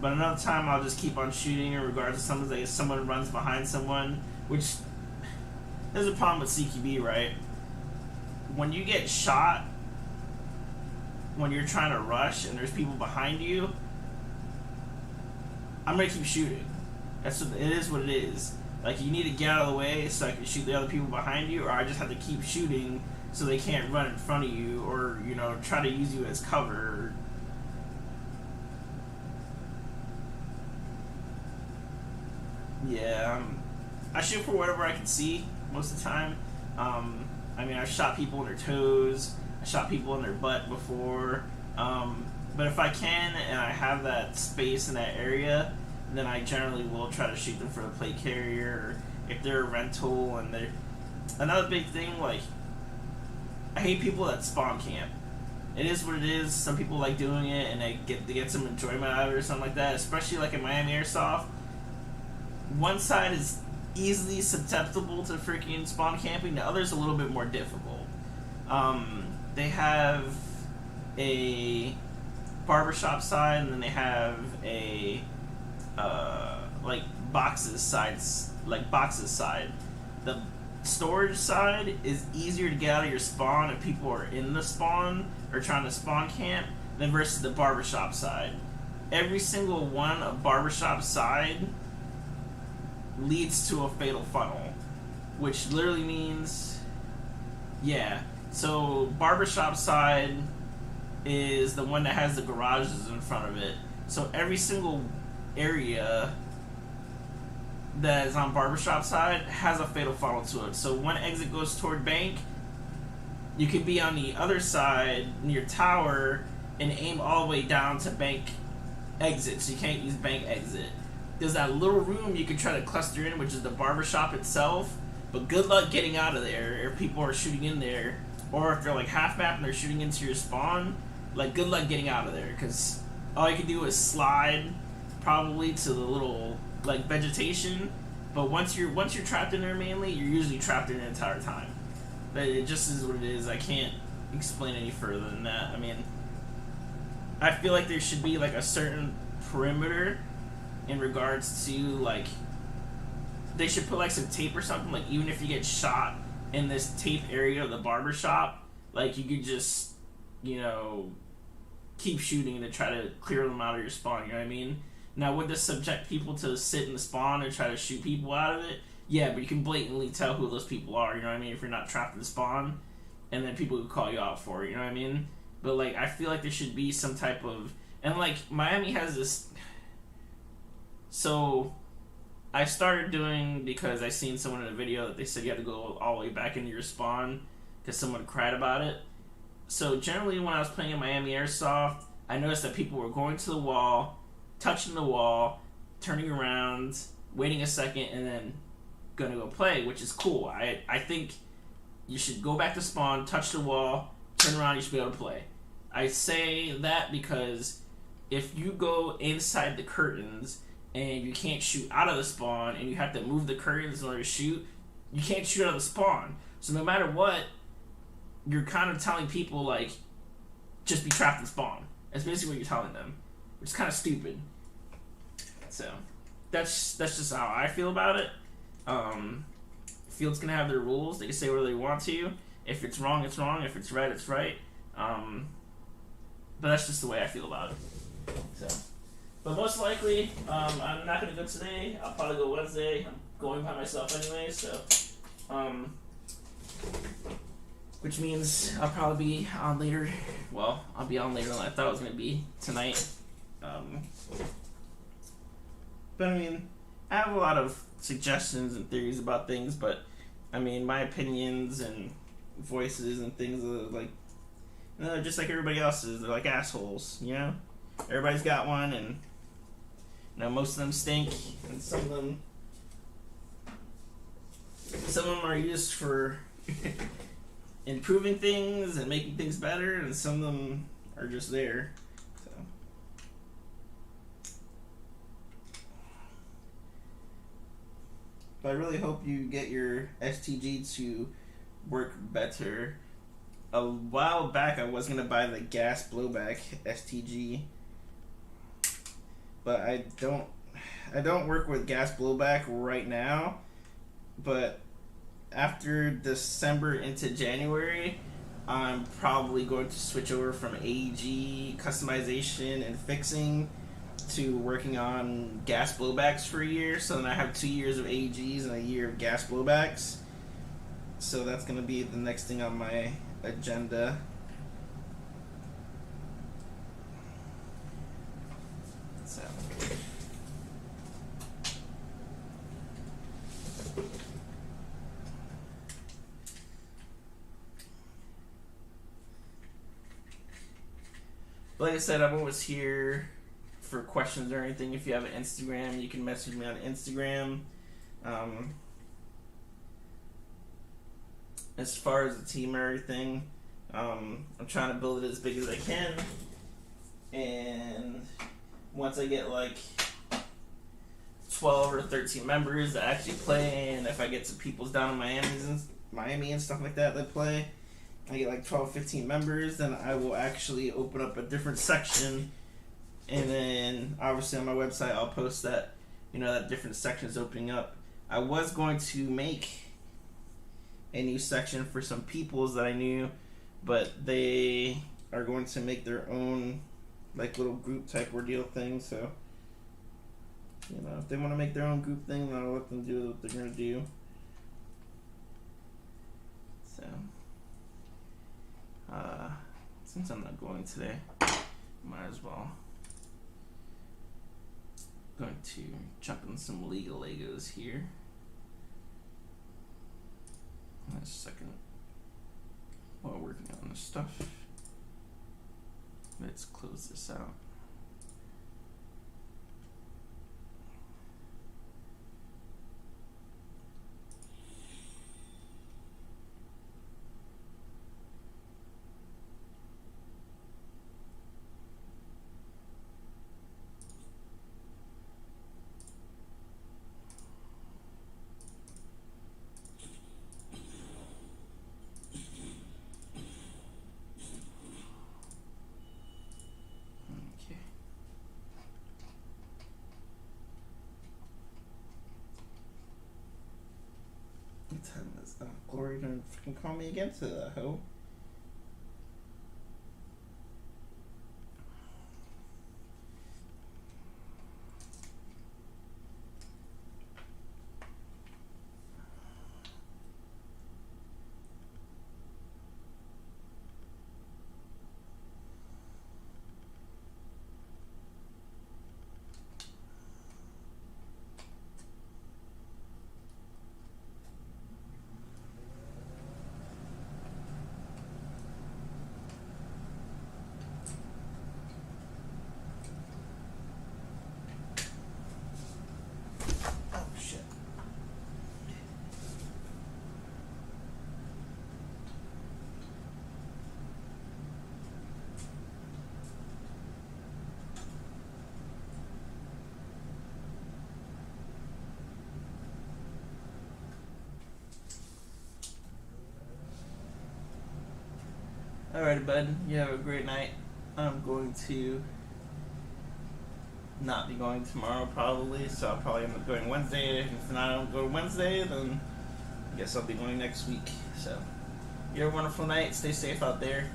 But another time I'll just keep on shooting in regards to something, like if someone runs behind someone, which there's a problem with CQB, right? When you get shot, when you're trying to rush and there's people behind you, I'm gonna keep shooting. That's what, it is what it is. Like, you need to get out of the way so I can shoot the other people behind you, or I just have to keep shooting so they can't run in front of you, or, you know, try to use you as cover. Yeah, I shoot for whatever I can see most of the time. I mean, I've shot people in their toes, I shot people in their butt before, but if I can and I have that space in that area, then I generally will try to shoot them for the plate carrier, or if they're a rental. And they're another big thing, like, I hate people that spawn camp. It is what it is. Some people like doing it and they get some enjoyment out of it or something like that, especially like in Miami Airsoft. One side is easily susceptible to freaking spawn camping, the other's a little bit more difficult. They have a barbershop side, and then they have a like boxes side. The storage side is easier to get out of your spawn if people are in the spawn or trying to spawn camp than versus the barbershop side. Every single one of barbershop side leads to a fatal funnel, which literally means, yeah. So barbershop side is the one that has the garages in front of it. So every single area that is on barbershop side has a fatal funnel to it. So one exit goes toward bank. You could be on the other side near tower and aim all the way down to bank exit. So you can't use bank exit. There's that little room you can try to cluster in, which is the barbershop itself. But good luck getting out of there if people are shooting in there. Or if they're like half map and they're shooting into your spawn, like, good luck getting out of there, because all you can do is slide probably to the little like vegetation. But once you're trapped in there, mainly you're usually trapped in the entire time. But it just is what it is. I can't explain any further than that. I mean, I feel like there should be like a certain perimeter in regards to, like, they should put like some tape or something, like even if you get shot in this tape area of the barbershop, like, you could just, you know, keep shooting to try to clear them out of your spawn, you know what I mean? Now, would this subject people to sit in the spawn and try to shoot people out of it? Yeah, but you can blatantly tell who those people are, you know what I mean, if you're not trapped in the spawn, and then people could call you out for it, you know what I mean? But, like, I feel like there should be some type of, and, like, Miami has this, so I started doing, because I seen someone in a video that they said you had to go all the way back into your spawn because someone cried about it. So generally when I was playing in Miami Airsoft, I noticed that people were going to the wall, touching the wall, turning around, waiting a second, and then gonna go play, which is cool. I think you should go back to spawn, touch the wall, turn around, you should be able to play. I say that because if you go inside the curtains and you can't shoot out of the spawn and you have to move the curtains in order to shoot, you can't shoot out of the spawn. So no matter what, you're kind of telling people, like, just be trapped in spawn. That's basically what you're telling them, which is kind of stupid. So that's just how I feel about it. Field's gonna have their rules. They can say whatever they want to. If it's wrong, it's wrong. If it's right, it's right. But that's just the way I feel about it. So, but most likely, I'm not gonna go today. I'll probably go Wednesday. I'm going by myself anyway, so which means I'll probably be on later. Well, I'll be on later than I thought it was gonna be tonight. But I mean, I have a lot of suggestions and theories about things, but I mean, my opinions and voices and things are like, just like everybody else's. They're like assholes, you know. Everybody's got one, and most of them stink, and some of them are used for improving things and making things better, and some of them are just there. So, but I really hope you get your STG to work better. A while back, I was gonna buy the gas blowback STG, but I don't work with gas blowback right now. But after December into January, I'm probably going to switch over from AG customization and fixing to working on gas blowbacks for a year. So then I have 2 years of AGs and a year of gas blowbacks. So that's going to be the next thing on my agenda. So. Like I said, I'm always here for questions or anything. If you have an Instagram, you can message me on Instagram. As far as the team and everything, I'm trying to build it as big as I can. And once I get like 12 or 13 members that actually play, and if I get some peoples down in Miami and stuff like that play, I get like 12, 15 members, then I will actually open up a different section, and then obviously on my website I'll post that, that different section is opening up. I was going to make a new section for some peoples that I knew, but they are going to make their own like little group type ordeal thing, so if they want to make their own group thing, then I'll let them do what they're going to do. So since I'm not going today, might as well going to jump in some League of Legos here. A second while working on this stuff. Let's close this out. Glory, don't freaking call me again to that hoe. Alright, bud. You have a great night. I'm going to not be going tomorrow, probably, so I'll probably end up going Wednesday. If not, I don't go Wednesday, then I guess I'll be going next week. So, you have a wonderful night. Stay safe out there.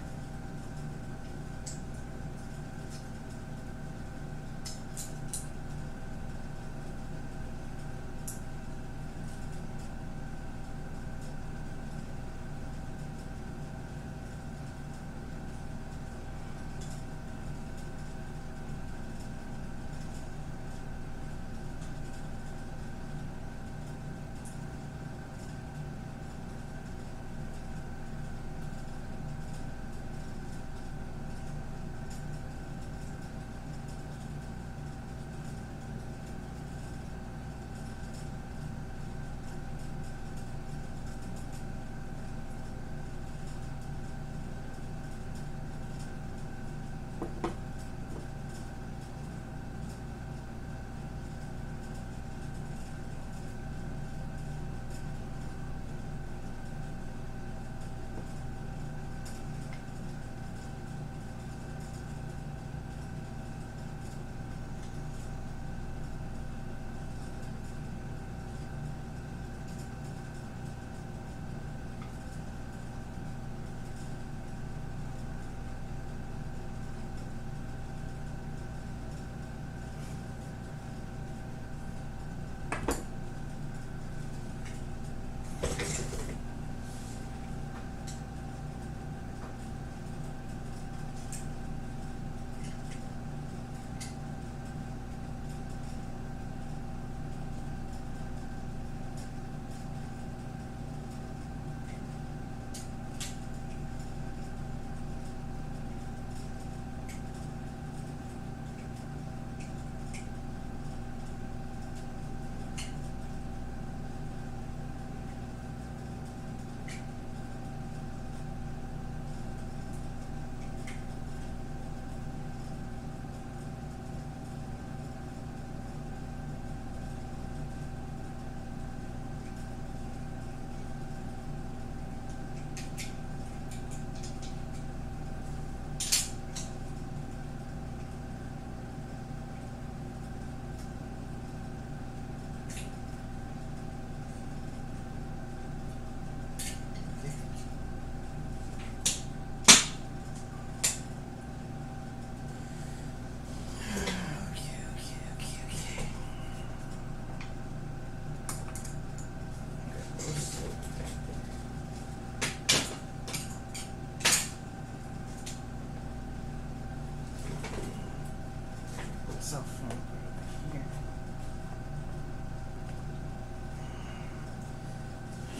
Cell phone over here.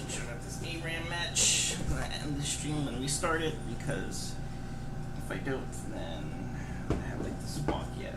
Showing up this ARAM match. I'm gonna end the stream when we start it because if I don't, then I have like this walk yet.